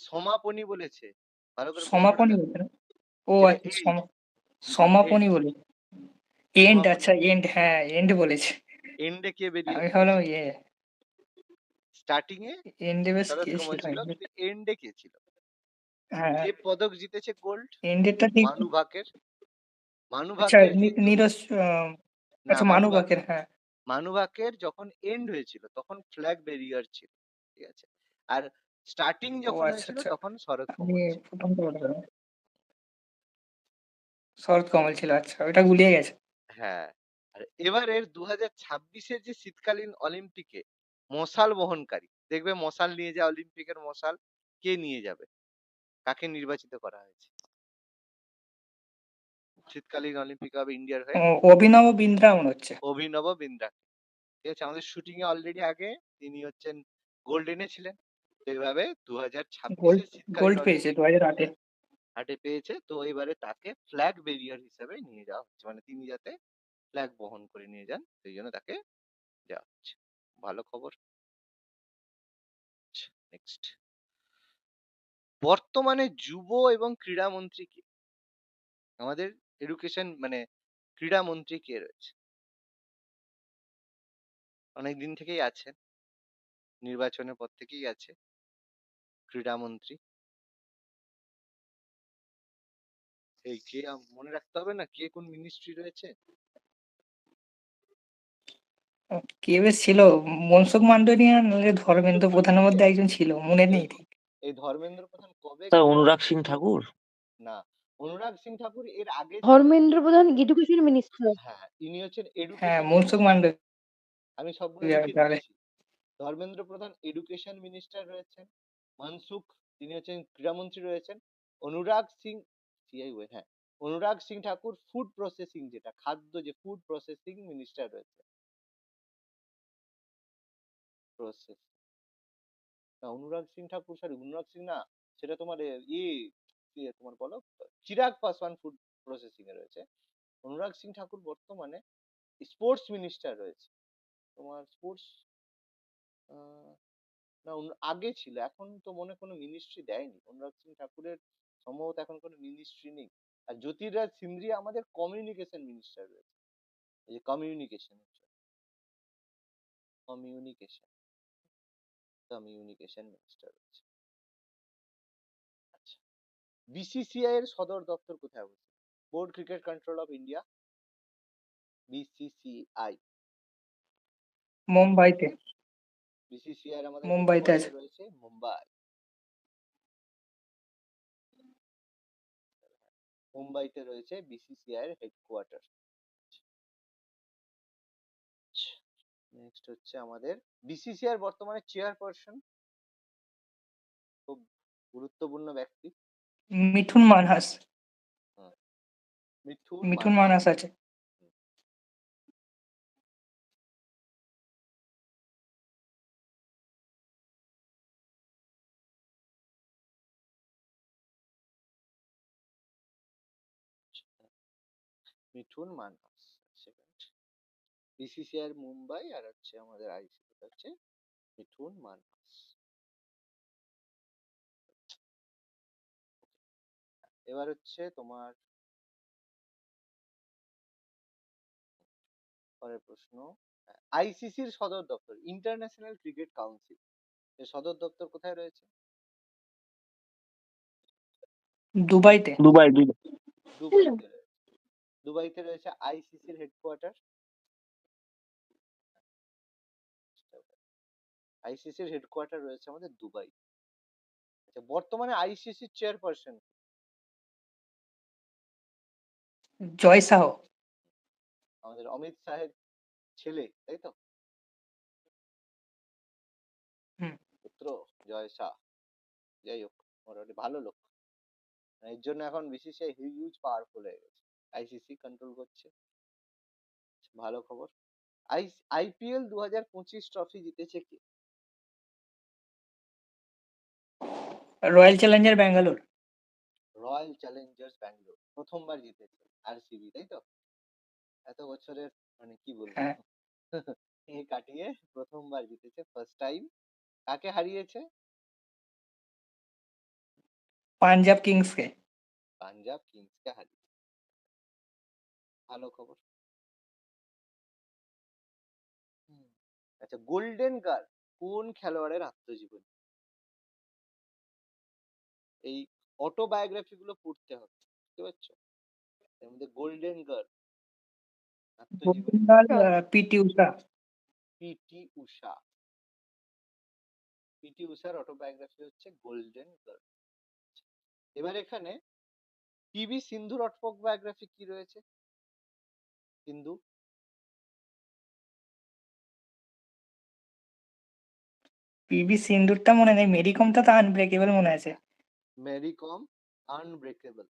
সমাপনী বলেছে, ভালো করে প্রশ্নটা সমাপনী দেখো। বলছে না? ও যেটা আচ্ছা এন্ড, সমাপনী এন্ড, বলে। এন্ড, সমাপনী। আচ্ছা এন্ড, হ্যাঁ এন্ড বলেছে। এন্ডে কে বেরিয়ে আমি ভাবলাম পড়েছে? ইয়ে, স্টার্টিং এ এন্ডে বেশ শরৎ কে কমল ছিল? ছিল, কিন্তু এন্ডে কে ছিল? হ্যাঁ, যে পদক জিতেছে গোল্ড? এন্ডেরটা ঠিক। মানু ভাকের। মানু আচ্ছা ভাকের কিন্তু, নীরজ না আচ্ছা মানু মানু ভাক, বাকের, হ্যাঁ। মানু ভাকের যখন এন্ড হয়েছিল তখন ফ্ল্যাগ বেরিয়ার ছিল। ঠিক আছে, আর স্টার্টিং ও যখন আচ্ছা হয়েছিল আচ্ছা, তখন শরৎ আমি কমল ছিল। প্রথমটা বলে দিলাম। শরৎ কমল ছিল, আচ্ছা ওটা গুলিয়ে গেছে। হ্যাঁ, আর এবারের 2026-এর যে শীতকালীন অলিম্পিকে মশাল বহনকারী, দেখবে মশাল নিয়ে যায়, অলিম্পিকের মশাল কে নিয়ে যাবে? কাকে নির্বাচিত করা হয়েছে? শীতকালীন অলিম্পিক হবে ইন্ডিয়ার হয়ে অভিনব বিন্দ্রা মনে হচ্ছে। অভিনব বিন্দ্রা। ঠিক আছে, আমাদের শুটিং এ অলরেডি আগে তিনি হচ্ছেন গোল্ড এনেছিলেন। তো এইভাবে গোল্ড 2026-এর শীতকালীন গোল্ড পেয়েছে অলিম্পিক 2008-এ। হাটে পেয়েছে। তো এবারে তাকে ফ্ল্যাগ বেরিয়ার হিসেবে নিয়ে যাওয়া হচ্ছে, মানে তিনি যাতে ফ্ল্যাগ বহন করে নিয়ে যান সেই জন্য তাকে দেওয়া হচ্ছে। ভালো খবর। নেক্সট, বর্তমানে যুব এবং ক্রীড়া মন্ত্রী কে? আমাদের এডুকেশন মানে ক্রীড়া মন্ত্রী কে রয়েছে? অনেকদিন থেকেই আছেন, নির্বাচনের পর থেকেই আছে ক্রীড়া মন্ত্রী। এই কে মনে রাখতে হবে না কে কোন মিনিস্ট্রি রয়েছে? কে বেশ ছিল, মনসুখ মান্ডভিয়া নাহলে ধর্মেন্দ্র প্রধানের মধ্যে একজন ছিল, মনে এই নেই ঠিক। এই ধর্মেন্দ্র প্রধান কবে স্যার গেলেন? অনুরাগ সিং ঠাকুর। না, অনুরাগ সিং ঠাকুর এর আগে ছিলেন। ধর্মেন্দ্র প্রধান এডুকেশন মিনিস্টার। হ্যাঁ, ইনি হচ্ছেন হ্যাঁ এডুকেশন মনসুখ মিনিস্টার। মান্ডভিয়া আমি সবগুলো লিখে তাহলে। দিচ্ছি। ধর্মেন্দ্র প্রধান এডুকেশন মিনিস্টার রয়েছেন। মনসুখ, তিনি হচ্ছেন ক্রীড়ামন্ত্রী রয়েছেন। অনুরাগ সিং, হ্যাঁ, অনুরাগ সিং ঠাকুর ফুড প্রসেসিং, যেটা খাদ্য, যে ফুড প্রসেসিং মিনিস্টার রয়েছে। প্রসেস, না অনুরাগ সিং ঠাকুর, সরি অনুরাগ সিং না, সেটা তোমার তোমার বলো, চিরাগ পাসওয়ান ফুড প্রসেসিং এ রয়েছে। অনুরাগ সিং ঠাকুর বর্তমানে স্পোর্টস মিনিস্টার রয়েছে। তোমার স্পোর্টস, না আগে ছিল, এখন তো মনে কোনো মিনিস্ট্রি দেয়নি অনুরাগ সিং ঠাকুরের, সম্ভবত এখন কোনো মিনিস্ট্রি নেই। আর জ্যোতির্রাজ সিন্ধিয়া আমাদের কমিউনিকেশন মিনিস্টার রয়েছে। এই যে কমিউনিকেশন, কমিউনিকেশন, কমিউনিকেশন মিনিস্টার রয়েছে। আচ্ছা, বিসিসিআই এর সদর দপ্তর কোথায় অবস্থিত? Board cricket control of India, BCCI. মুম্বাইতে। বিসিসিআই এর আমাদের মুম্বাইতে হেডকোয়ার্টার আছে। রয়েছে মুম্বাই। মুম্বাইতে রয়েছে বিসিসিআই এর হেডকোয়ার্টার। নেক্সট হচ্ছে আমাদের বিসিসিআই এর বর্তমানে চেয়ারপারসন, খুব গুরুত্বপূর্ণ ব্যক্তি। মিঠুন মানহাস। হুম, মিঠুন মিঠুন মানহাস। মানহাস আছে। মিঠুন মানহাস। সেকেন্ড বিসিসিআই এর মুম্বাই, আর হচ্ছে আমাদের আইসিসি হচ্ছে মিঠুন মানহাস। এবার হচ্ছে তোমার পরের প্রশ্ন। আইসিসির সদর দপ্তর, ইন্টারন্যাশনাল ক্রিকেট কাউন্সিল, এর সদর দপ্তর কোথায় রয়েছে? দুবাইতে। দুবাই। দুবাইতে রয়েছে। দুবাইতে রয়েছে আইসিসির হেডকোয়ার্টার। আইসিসির হেডকোয়ার্টার রয়েছে আমাদের দুবাই। আচ্ছা, বর্তমানে আইসিসির চেয়ারপারসন জয় সাহ। আমাদের অমিত শাহের ছেলে, তাই তো? হুম। পুত্র জয় শাহ। যাই হোক, মোটামুটি ভালো লোক। এর জন্য এখন বিসিসিআই হিউজ পাওয়ারফুল হয়ে গেছে, আইসিসি কন্ট্রোল করছে। ভালো খবর। আইপিএল 2025 ট্রফি জিতেছে কে? Royal Challenger Bangalore. Royal Challengers Bangalore প্রথমবার জিতেছে আরসিবি, তাই তো? এত বছরের মানে কি বলবো হ্যাঁ। এ কাটিয়ে প্রথমবার জিতেছে, ফার্স্ট টাইম। কাকে হারিয়েছে? পাঞ্জাব কিংসকে। পাঞ্জাব কিংসকে হারিয়েছে। ভালো খবর। আচ্ছা, গোল্ডেন গার্ল কোন খেলোয়াড়ের আত্মজীবনী? এই অটোবায়োগ্রাফি গুলো পড়তে হবে, বুঝতে পারছো? এর মধ্যে গোল্ডেন গার্ল আত্মজীবনী, পিটি উষা। পিটি উষা। পিটি উষার অটোবায়োগ্রাফি হচ্ছে গোল্ডেন গার্ল। এবার এখানে পিভি সিন্ধুর অটোবায়োগ্রাফি কি রয়েছে? সিন্ধু। পিভি সিন্ধুরটা মনে নেই, মেরি কমটা তো আনব্রেকেবল মনে আছে। মেরি কম আনব্রেকেবল।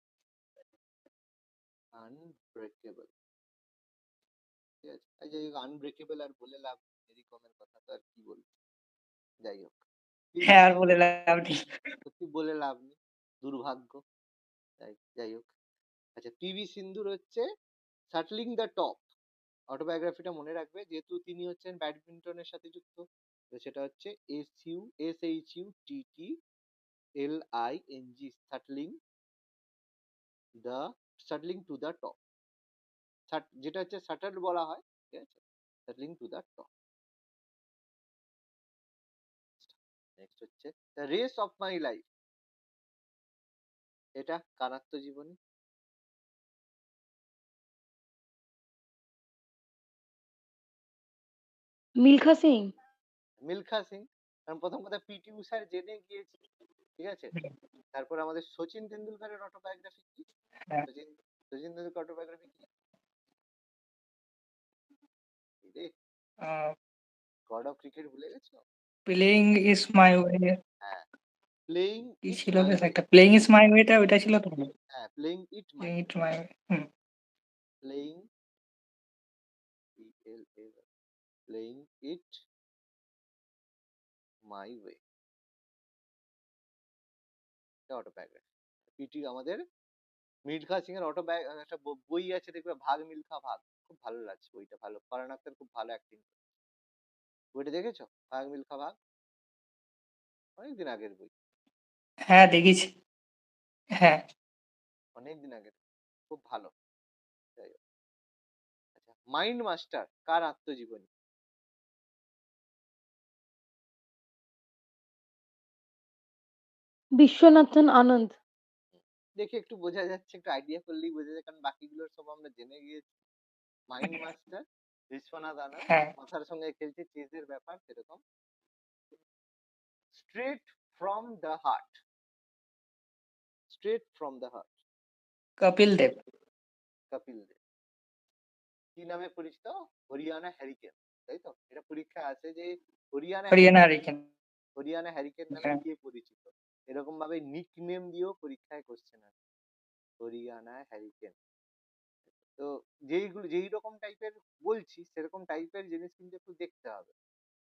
আনব্রেকেবল, ঠিক আছে। এই যে আনব্রেকেবল আর বলে লাভ, মেরি কমের কথা তো আর কি বলবো। যাই হোক, হ্যাঁ, আর বলে লাভ নেই। সত্যি বলে লাভ নেই, দুর্ভাগ্য। যাই হোক, আচ্ছা, পিভি সিন্ধুর হচ্ছে শাটলিং দ্য টপ অটোবায়োগ্রাফিটা মনে রাখবে, যেহেতু তিনি হচ্ছেন ব্যাডমিন্টনের সাথে যুক্ত। তো সেটা হচ্ছে SHUTTLING, shuttling to the top, যেটা হচ্ছে শাটল বলা হয়, ঠিক আছে, shuttling to the top. Next হচ্ছে the race of my life, এটা কার আত্মজীবনী? মিলখা সিং। মিলখা সিং। কারণ প্রথম কথা পিটি উষার জেনে গিয়েছি, ঠিক আছে। তারপর আমাদের সচিন তেন্ডুলকারের অটোবায়োগ্রাফি কি? হ্যাঁ। সচিন সচিন তেন্ডুলকার অটোবায়োগ্রাফি কি? গড অফ ক্রিকেট ভুলে গেছো? Playing is my way. হ্যাঁ, প্লেইং কি ইট ছিল মাই বেশ ওয়ে। একটা, প্লেইং ইজ মাই ওয়েটা ওইটা ছিল তো। হ্যাঁ, playing it my it my way. Hmm. Playing playing it my way, এটা অটোবায়োগ্রাফি। পিটি আমাদের মিলখা সিং এর একটা বই আছে, দেখবে ভাগ মিলখা ভাগ, খুব ভালো লাগছে বইটা, ভালো, ফরহান আক্তার খুব ভালো অ্যাক্টিং। বইটা দেখেছো ভাগ মিলখা ভাগ? অনেকদিন আগের বই। হ্যাঁ, দেখেছি। হ্যাঁ। অনেকদিন আগের, খুব ভালো। যাই হোক, আচ্ছা, মাইন্ড মাস্টার কার আত্মজীবনী? বিশ্বনাথন আনন্দ। দেখে একটু বোঝা যাচ্ছে, একটু আইডিয়া করলেই বোঝা যায়, কারণ বাকিগুলোর সব আমরা জেনে গিয়েছি। মাইন্ড মাস্টার, বিশ্বনাথ আনন্দ, হ্যাঁ, মাথার সঙ্গে খেলছে, চেজের ব্যাপার সেরকম। Straight from the heart, straight from the heart, Kapil Dev. Kapil Dev. কি নামে পরিচিত? হরিয়ানা হ্যারিকেন, তাই তো? এটা পরীক্ষায় আছে যে Haryana Haryana hurricane, hurricane. Haryana hurricane নামে হ্যাঁ, কে পরিচিত? এরকম ভাবে নিক নেম দিয়েও পরীক্ষায় কোশ্চেন আছে, হরিয়ানা হ্যারিকেন। তো যেই রকম টাইপের বলছি সেরকম টাইপের জিনিস কিন্তু একটু দেখতে হবে,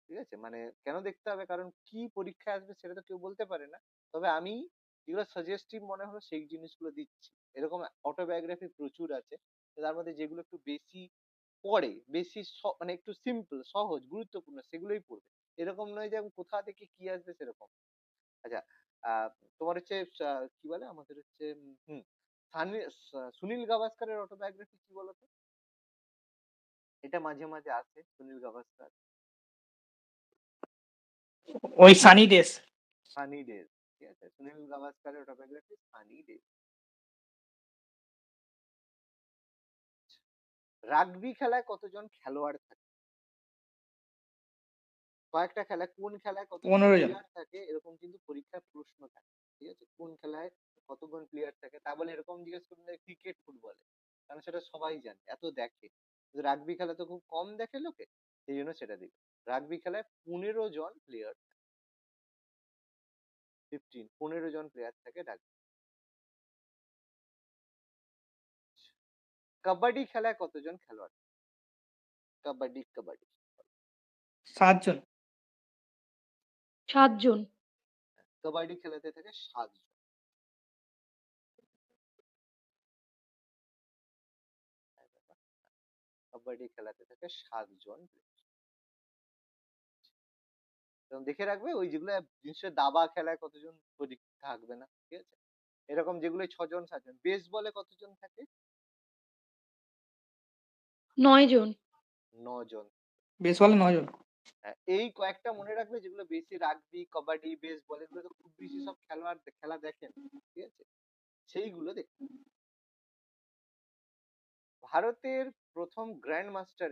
ঠিক আছে? মানে কেন দেখতে হবে, কারণ কি পরীক্ষায় আসবে সেটা তো কেউ বলতে পারে না। তবে আমি যেগুলো সাজেস্টিভ মনে হলো সেই জিনিসগুলো দিচ্ছি। এরকম অটোবায়োগ্রাফি প্রচুর আছে, তো তার মধ্যে যেগুলো একটু বেশি পড়ে, বেশি মানে একটু সিম্পল, সহজ, গুরুত্বপূর্ণ সেগুলোই পড়বে। এরকম নয় যে আমি কোথা থেকে কি আসবে সেরকম। আচ্ছা, আহ তোমার হচ্ছে কি বলে আমাদের হচ্ছে সুনীল গাভাস্কারের অটোবায়োগ্রাফি কি বলতো? এটা মাঝে মাঝে আসে, সুনীল গাভাস্কার। ওই সানি ডেজ। সানি ডেজ, ঠিক আছে, সুনীল গাভাস্কারের অটোবায়োগ্রাফি সানি ডেজ। রাগবি খেলায় কতজন খেলোয়াড় থাকে? কয়েকটা খেলায়, কোন খেলায় কতজন 15 জন। প্লেয়ার থাকে এরকম কিন্তু পরীক্ষার প্রশ্ন থাকে, ঠিক আছে? কোন খেলায় কতজন প্লেয়ার থাকে, তা বলে এরকম জিজ্ঞেস করলে ক্রিকেট ফুটবলে, কারণ সেটা সবাই জানে, এত দেখে। রাগবি খেলা তো খুব কম দেখে লোকে, সেই জন্য সেটা দিবে। রাগবি খেলায় 15 জন প্লেয়ার, 15 জন প্লেয়ার থাকে রাগবি। কাবাডি খেলায় কতজন খেলোয়াড়? কাবাডি, কাবাডি। 7 জন। 7 জন। কাবাডি খেলাতে থাকে 7 জন। কাবাডি খেলাতে থাকে 7 জন। এবং দেখে রাখবে ওই যেগুলো নিশ্চয় দাবা খেলায় কতজন থাকবে না, ঠিক আছে? এরকম যেগুলো 6 জন 7 জন। বেসবলে কতজন থাকে? 9 জন। 9 জন। বেশ বলে 9 জন। হ্যাঁ, এই কয়েকটা মনে রাখবে যেগুলো বেশি, রাগবি, কাবাডি, বেসবল, এগুলো তো খুব বেশি সব খেলোয়াড় খেলা দেখেন, ঠিক আছে? সেইগুলো দেখতে হবে। ভারতের প্রথম গ্র্যান্ড মাস্টার?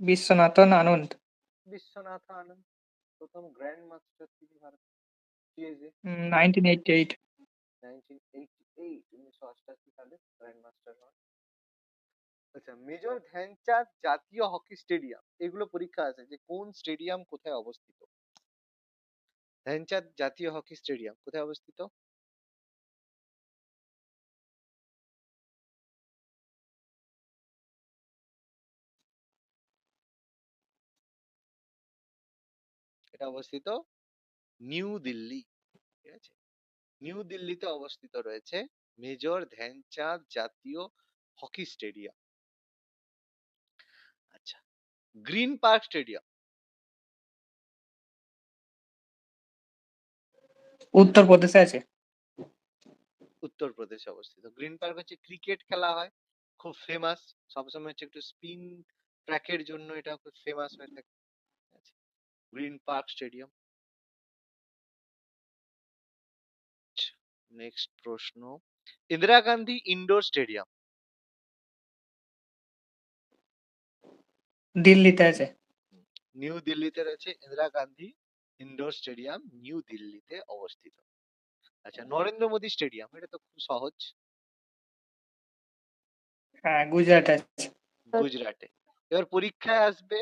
বিশ্বনাথন আনন্দ। বিশ্বনাথ আনন্দ প্রথম গ্র্যান্ড মাস্টার তিনি ভারত, সিএজে 1988। 1988 সালে গ্র্যান্ড মাস্টার হন। আচ্ছা, মেজর ধ্যানচাঁদ জাতীয় হকি স্টেডিয়াম, এগুলো পরীক্ষা আছে যে কোন স্টেডিয়াম কোথায় অবস্থিত? ধ্যানচাঁদ জাতীয় হকি স্টেডিয়াম কোথায় অবস্থিত? এটা অবস্থিত নিউ দিল্লি, ঠিক আছে? নিউ দিল্লিতে অবস্থিত রয়েছে মেজর ধ্যানচাঁদ জাতীয় হকি স্টেডিয়াম। আচ্ছা, গ্রিন পার্ক স্টেডিয়াম উত্তরপ্রদেশে আছে। উত্তরপ্রদেশে অবস্থিত। গ্রিন পার্ক হচ্ছে ক্রিকেট খেলা হয়, খুব ফেমাস, সবসময় হচ্ছে একটু স্পিন ট্র্যাকের জন্য এটা খুব ফেমাস হয়ে থাকে। Green park stadium. নেক্সট প্রশ্ন, ইন্দিরা গান্ধী ইনডোর স্টেডিয়াম দিল্লিতে আছে। নিউ দিল্লিতে রয়েছে Indira Gandhi indoor stadium, new দিল্লিতে অবস্থিত। আচ্ছা, নরেন্দ্র মোদী স্টেডিয়াম, এটা তো খুব সহজ, হ্যাঁ, গুজরাটে আছে। গুজরাটে। এবার পরীক্ষায় আসবে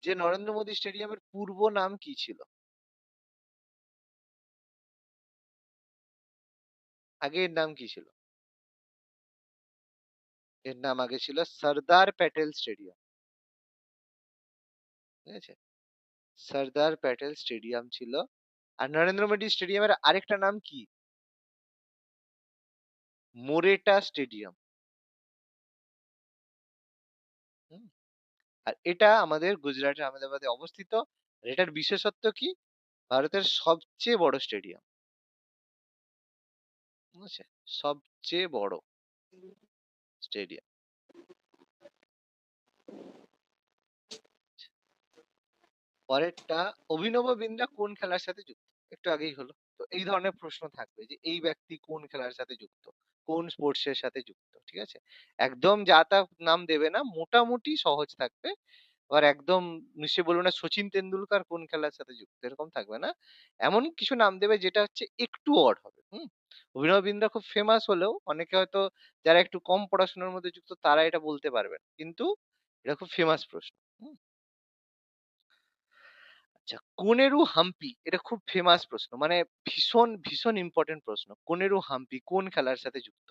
যে নরেন্দ্র মোদী স্টেডিয়ামের পূর্ব নাম কি ছিল? আগে এর নাম কি ছিল? এর নাম আগে ছিল সর্দার প্যাটেল স্টেডিয়াম, ঠিক আছে? সর্দার প্যাটেল স্টেডিয়াম ছিল। আর নরেন্দ্র মোদী স্টেডিয়ামের আরেকটা নাম কি? মোরেটা স্টেডিয়াম। হুম, আর এটা আমাদের গুজরাটের আহমেদাবাদে অবস্থিত। আর এটার বিশেষত্ব কি? ভারতের সবচেয়ে বড় স্টেডিয়াম, ঠিক আছে? সবচেয়ে বড় স্টেডিয়াম। পরেরটা, অভিনব বিন্দ্রা কোন খেলার সাথে যুক্ত? একটু আগেই হলো। তো এই ধরনের প্রশ্ন থাকবে যে এই ব্যক্তি কোন খেলার সাথে যুক্ত, কোন স্পোর্টস এর সাথে যুক্ত, ঠিক আছে? একদম যা তা নাম দেবে না, মোটামুটি সহজ থাকবে। আবার একদম নিশ্চয়ই বলবো না সচিন তেন্ডুলকার কোন খেলার সাথে যুক্ত, এরকম থাকবে না। এমন কিছু নাম দেবে যেটা হচ্ছে একটু অড হবে। অভিনব বিন্দ্রা খুব ফেমাস হলেও অনেকে হয়তো যারা একটু কম পড়াশোনার মধ্যে যুক্ত তারা এটা বলতে পারবেন, কিন্তু এটা খুব ফেমাস প্রশ্ন। হুম আচ্ছা, কোনেরু হাম্পি, এটা খুব ফেমাস প্রশ্ন, মানে ভীষণ ভীষণ ইম্পর্টেন্ট প্রশ্ন। কোনেরু হাম্পি কোন খেলার সাথে যুক্ত?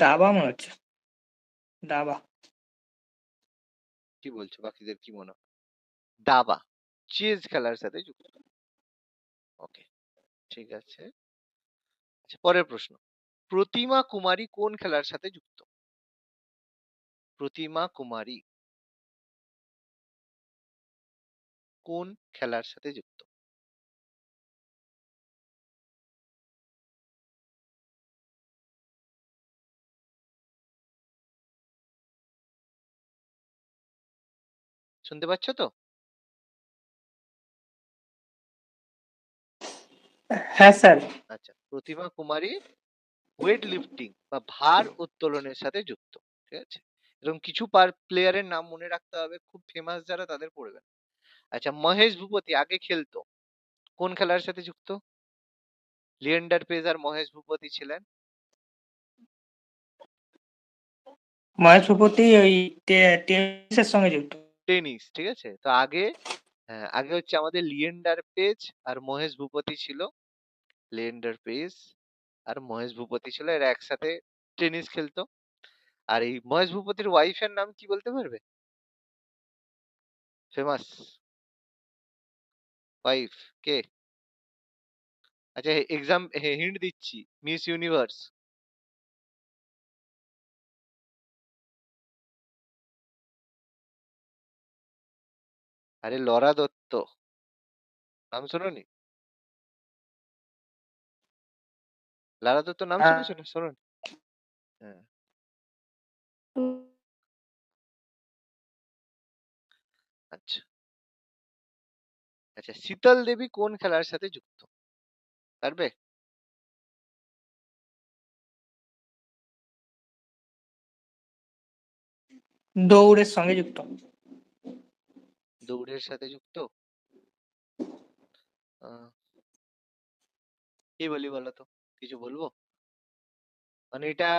দাবা মনে হচ্ছে। দাবা। কি বলছো, বাকিদের কি মনে হয়? দাবা চেস খেলার সাথে যুক্ত। ওকে, ঠিক আছে। আচ্ছা, পরের প্রশ্ন, প্রতিমা কুমারী কোন খেলার সাথে যুক্ত? প্রতিমা কুমারী কোন খেলার সাথে যুক্ত? শুনতে পাচ্ছ তো? হ্যাঁ স্যার। আচ্ছা, প্রতিমা কুমারী ওয়েট লিফটিং বা ভার উত্তোলনের সাথে যুক্ত, ঠিক আছে? এরকম কিছু প্লেয়ারের নাম মনে রাখতে হবে, খুব ফেমাস যারা তাদের পড়বেন। আচ্ছা, মহেশ ভূপতি আগে খেলতো, কোন খেলার সাথে যুক্ত? লিয়েন্ডার পেজ আর মহেশ ভূপতি ছিলেন মহেশ ভূপতি ওই টেনিসের সঙ্গে যুক্ত। টেনিস, ঠিক আছে? তো আগে, হ্যাঁ, আগে হচ্ছে আমাদের লিয়েন্ডার পেজ আর মহেশ ভূপতি ছিল। লিয়েন্ডার পেজ আর মহেশ ভূপতি ছিল, এরা একসাথে টেনিস খেলতো। আর এই মহেশ ভূপতির ওয়াইফের নাম কি বলতে পারবে? ফেমাস ওয়াইফ কে? আচ্ছা, এক্সাম হিন্ট দিচ্ছি, মিস ইউনিভার্স। আরে লরা দত্ত, নাম শোনোনি? লারা দত্ত নাম আহ, শুনেছো না, শোনোনি? হ্যাঁ, আচ্ছা। আচ্ছা, শীতল দেবী কোন খেলার সাথে যুক্ত? পারবে? দৌড়ের সঙ্গে যুক্ত। দৌড়ের সাথে যুক্ত? আহ, কি বলি বলো তো, কিছু বলবো? মানে এটা,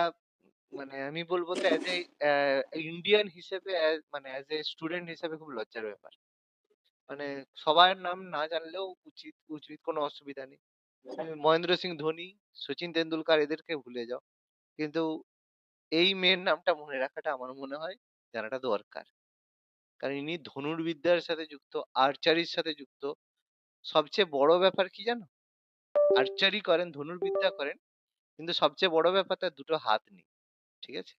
মানে আমি বলবো তো অ্যাজ এ ইন্ডিয়ান হিসেবে, মানে অ্যাজ এ স্টুডেন্ট হিসেবে খুব লজ্জার ব্যাপার। মানে সবার নাম না জানলেও উচিত, উচিত, কোনো অসুবিধা নেই। তুমি মহেন্দ্র সিং ধোনি, সচিন তেন্ডুলকার এদেরকে ভুলে যাও, কিন্তু এই মেয়ের নামটা মনে রাখাটা আমার মনে হয় জানাটা দরকার। কারণ ইনি ধনুর্বিদ্যার সাথে যুক্ত, আর্চারির সাথে যুক্ত। সবচেয়ে বড় ব্যাপার কি জানো? আর্চারি করেন, ধনুর্বিদ্যা করেন, কিন্তু সবচেয়ে বড় ব্যাপার তার দুটো হাত নেই, ঠিক আছে?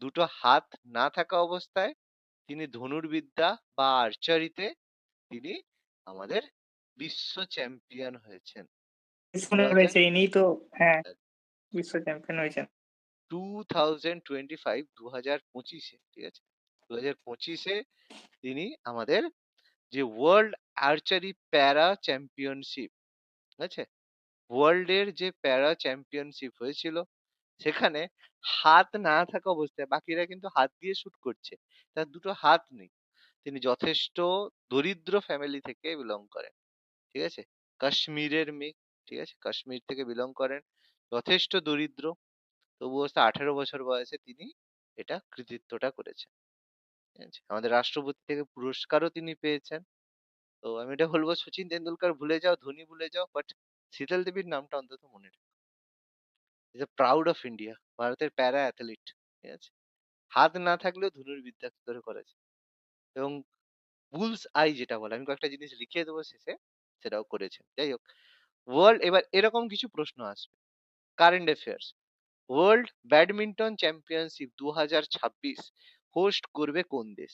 দুটো হাত না থাকা অবস্থায় তিনি ধনুর্বিদ্যা বা আর্চারিতে তিনি আমাদের বিশ্ব চ্যাম্পিয়ন হয়েছেন। শুনে রয়েছে ইনি তো। হ্যাঁ, 2000 বিশ্ব চ্যাম্পিয়ন হয়েছেন। 2025, 2025-এ, ঠিক আছে? 2025-এ তিনি আমাদের যে ওয়ার্ল্ড আর্চারি প্যারা চ্যাম্পিয়নশিপ, ঠিক আছে? ওয়ার্ল্ড এর যে প্যারা চ্যাম্পিয়নশিপ হয়েছিল, সেখানে হাত না থাকা অবস্থায় বাকিরা কিন্তু হাত দিয়ে শুট করছে, তার দুটো হাত নেই। তিনি যথেষ্ট দরিদ্র ফ্যামিলি থেকে বিলং করেন, ঠিক আছে? কাশ্মীরের মেয়ে, ঠিক আছে? কাশ্মীর থেকে বিলং করেন, যথেষ্ট দরিদ্র, তবুও 18 বছর বয়সে তিনি এটা কৃতিত্বটা করেছেন, ঠিক আছে? আমাদের রাষ্ট্রপতি থেকে পুরস্কারও তিনি পেয়েছেন। তো আমি এটা বলবো, সচিন তেন্ডুলকার ভুলে যাও, ধোনি ভুলে যাও, বাট শীতল দেবীর নামটা অন্তত মনে রাখো। Is a proud of India, ভারতের প্যারা অ্যাথলিট, ঠিক আছে? হাত না থাকলেও ধনুর্বিদ্যা কি করে করেছে। এবং বুলস আই যেটা বলে, আমি কয়েকটা জিনিস লিখে দেবো শেষে, সেটাও করেছেন। যাই হোক, ওয়ার্ল্ড, এবার এরকম কিছু প্রশ্ন আসবে, current affairs. World badminton championship 2026 host করবে কোন দেশ?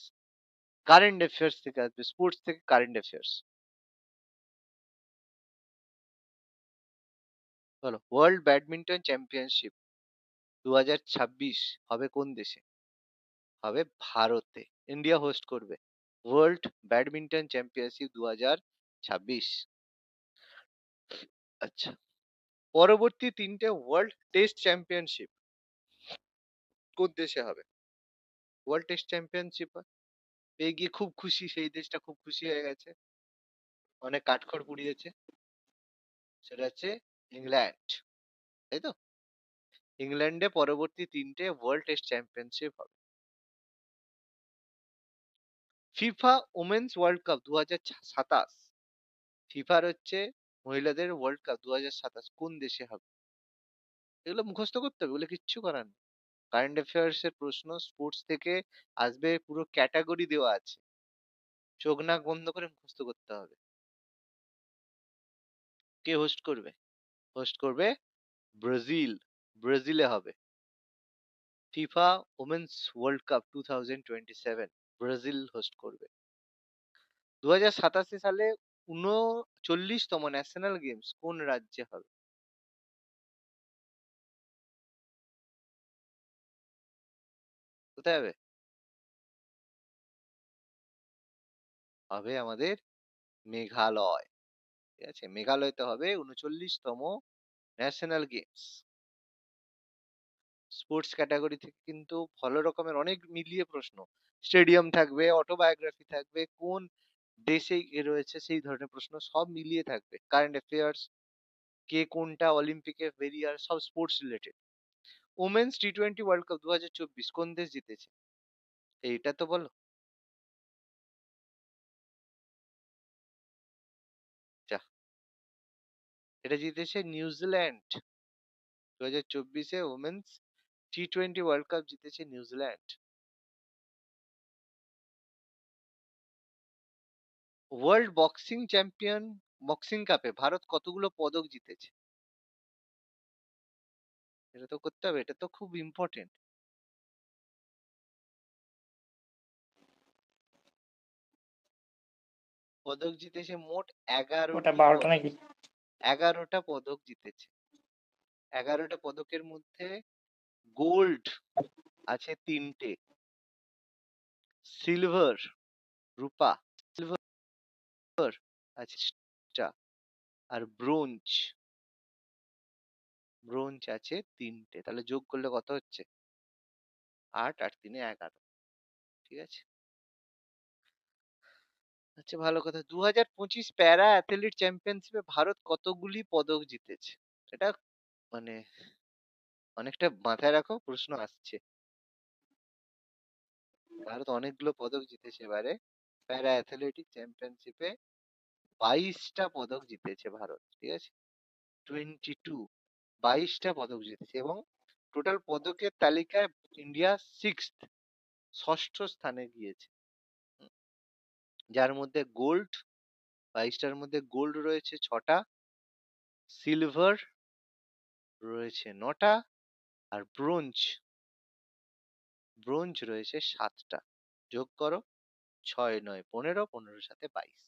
কারেন্ট অ্যাফেয়ার্স থেকে আসবে, স্পোর্টস থেকে কারেন্ট অ্যাফেয়ার্স। বলো, ওয়ার্ল্ড ব্যাডমিন্টন চ্যাম্পিয়নশিপ 2026 হবে কোন দেশে? হবে ভারতে। ইন্ডিয়া হোস্ট করবে ওয়ার্ল্ড ব্যাডমিন্টন চ্যাম্পিয়নশিপ 2026। আচ্ছা, পরবর্তী 3টে ওয়ার্ল্ড টেস্ট চ্যাম্পিয়নশিপ কোন দেশে হবে? ওয়ার্ল্ড টেস্ট চ্যাম্পিয়নশিপ পেয়ে গিয়ে খুব খুশি, সেই দেশটা খুব খুশি হয়ে গেছে, অনেক কাঠখড় পুড়িয়েছে। সেটা হচ্ছে ইংল্যান্ড, তাই তো? ইংল্যান্ডে পরবর্তী 3টে ওয়ার্ল্ড টেস্ট চ্যাম্পিয়নশিপ হবে। ফিফা ওমেন্স ওয়ার্ল্ড কাপ 2027, ফিফার হচ্ছে মহিলাদের ওয়ার্ল্ড কাপ 2027 কোন দেশে হবে? এগুলো মুখস্থ করতে হবে, এগুলো কিচ্ছু করার নেই। কারেন্ট অ্যাফেয়ার্স এর প্রশ্ন স্পোর্টস থেকে আসবে, পুরো ক্যাটাগরি দেওয়া আছে, চোখ নাক বন্ধ করে মুখস্থ করতে হবে। কে হোস্ট করবে? হোস্ট করবে ব্রাজিল। ব্রাজিলে হবে FIFA women's world cup 2027, Brazil host করবে। 2087 সালে 39তম ন্যাশনাল গেমস কোন রাজ্যে হবে? কোথায় হবে? হবে আমাদের মেঘালয়। ঠিক আছে, মেঘালয়তে হবে 39তম ন্যাশনাল গেমস। স্পোর্টস ক্যাটাগরি থেকে কিন্তু ভালো রকমের অনেক মিলিয়ে প্রশ্ন, স্টেডিয়াম থাকবে, অটোবায়োগ্রাফি থাকবে, কোন দেশে রয়েছে সেই ধরনের প্রশ্ন সব মিলিয়ে থাকবে, কারেন্ট অ্যাফেয়ার্স, কে কোনটা অলিম্পিকে বেরিয়ে আর সব স্পোর্টস রিলেটেড। ওমেন্স টি-20 ওয়ার্ল্ড কাপ 2024 কোন দেশ জিতেছে? এইটা তো বলো। যা, এটা জিতেছে নিউজিল্যান্ড। 2024-এ ওমেন্স টি-20 ওয়ার্ল্ড কাপ জিতেছে New Zealand. World boxing champion boxing কাপে ভারত কতগুলো পদক জিতেছে? এটা তো করতে হবে, এটা তো খুব ইম্পর্টেন্ট। পদক জিতেছে মোট ওটা 11টি 12টা পদক। নাকি? 11টা পদক জিতেছে। 11টা পদকের মধ্যে গোল্ড আছে 3টে, সিলভার, রূপা, সিলভার আছে 6টা, আর ব্রোঞ্জ, ব্রোঞ্জ আছে 3টে। তাহলে যোগ করলে কত হচ্ছে? 8 আর 3 11। ঠিক আছে, আচ্ছা ভালো কথা। 2025 প্যারা অ্যাথলেটিক চ্যাম্পিয়নশিপে ভারত কতগুলি পদক জিতেছে? এটা মানে অনেকটা মাথায় রাখো, প্রশ্ন আসছে। ভারত অনেকগুলো পদক জিতেছে এবারে প্যারা অ্যাথলেটিক চ্যাম্পিয়নশিপে। 22টা পদক জিতেছে ভারত, ঠিক আছে, 22, 22টা পদক জিতেছে, এবং টোটাল পদকের তালিকায় ইন্ডিয়া ষষ্ঠ স্থানে গিয়েছে। হুম, যার মধ্যে গোল্ড, 22টার মধ্যে গোল্ড রয়েছে 6টা, সিলভার রয়েছে 9টা, আর ব্রোঞ্জ, ব্রোঞ্জ রয়েছে 7টা। যোগ করো, 6 9 15, 15 সাথে 22।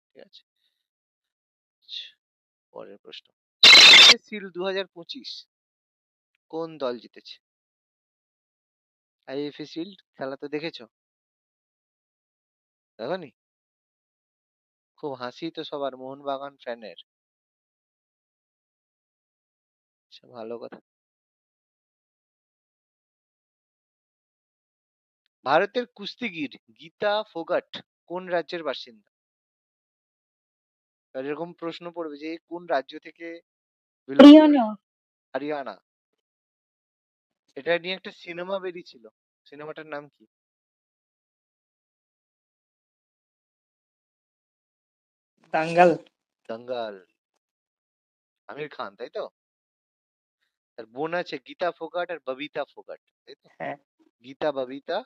ঠিক আছে, আচ্ছা, পরের প্রশ্ন। সিল 2025 কোন দল জিতেছে? আইএফএ শিল্ড খেলা তো দেখেছো? দেখোনি? খুব হাসি তো সবার মোহনবাগান ফ্যানের। আচ্ছা ভালো কথা। ভারতের কুস্তিগির গীতা ফোগাট কোন রাজ্যের বাসিন্দা? আর এরকম প্রশ্ন পড়বে যে এ কোন রাজ্য থেকে বিলং করে? হরিয়ানা। হরিয়ানা। এটা নিয়ে একটা সিনেমা বেরিয়েছিল, সিনেমাটার নাম কি? দাঙ্গাল। দঙ্গল। আমির খান, তাই তো? তার বোন আছে গীতা ফোগাট আর ববিতা ফোগাট, তাই তো? হ্যাঁ। গীতা ববিতা,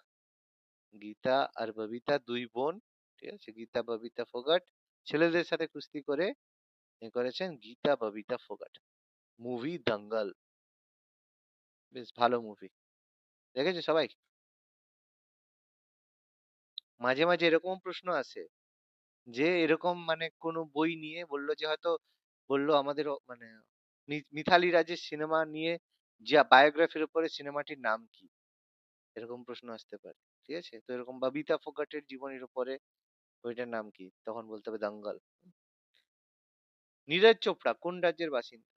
গীতা আর ববিতা দুই বোন। ঠিক আছে, গীতা ববিতা ফোগাট ছেলেদের সাথে কুস্তি করে এ করেছেন গীতা ববিতা ফোগাট। মুভি দঙ্গল, বেশ ভালো মুভি, দেখেছো সবাই? মাঝে মাঝে এরকম প্রশ্ন আসে যে এরকম মানে কোনো বই নিয়ে বললো যে হয়তো বললো আমাদের মানে মিথালি রাজের সিনেমা নিয়ে, যে বায়োগ্রাফির উপরে সিনেমাটির নাম কি? এরকম প্রশ্ন আসতে পারে। ঠিক আছে? তো এরকম ববিতা ফোগাটের জীবনীর উপরে বইটার নাম কি? তখন বলতে হবে দাঙ্গল। নীরজ চোপড়া কোন রাজ্যের বাসিন্দা?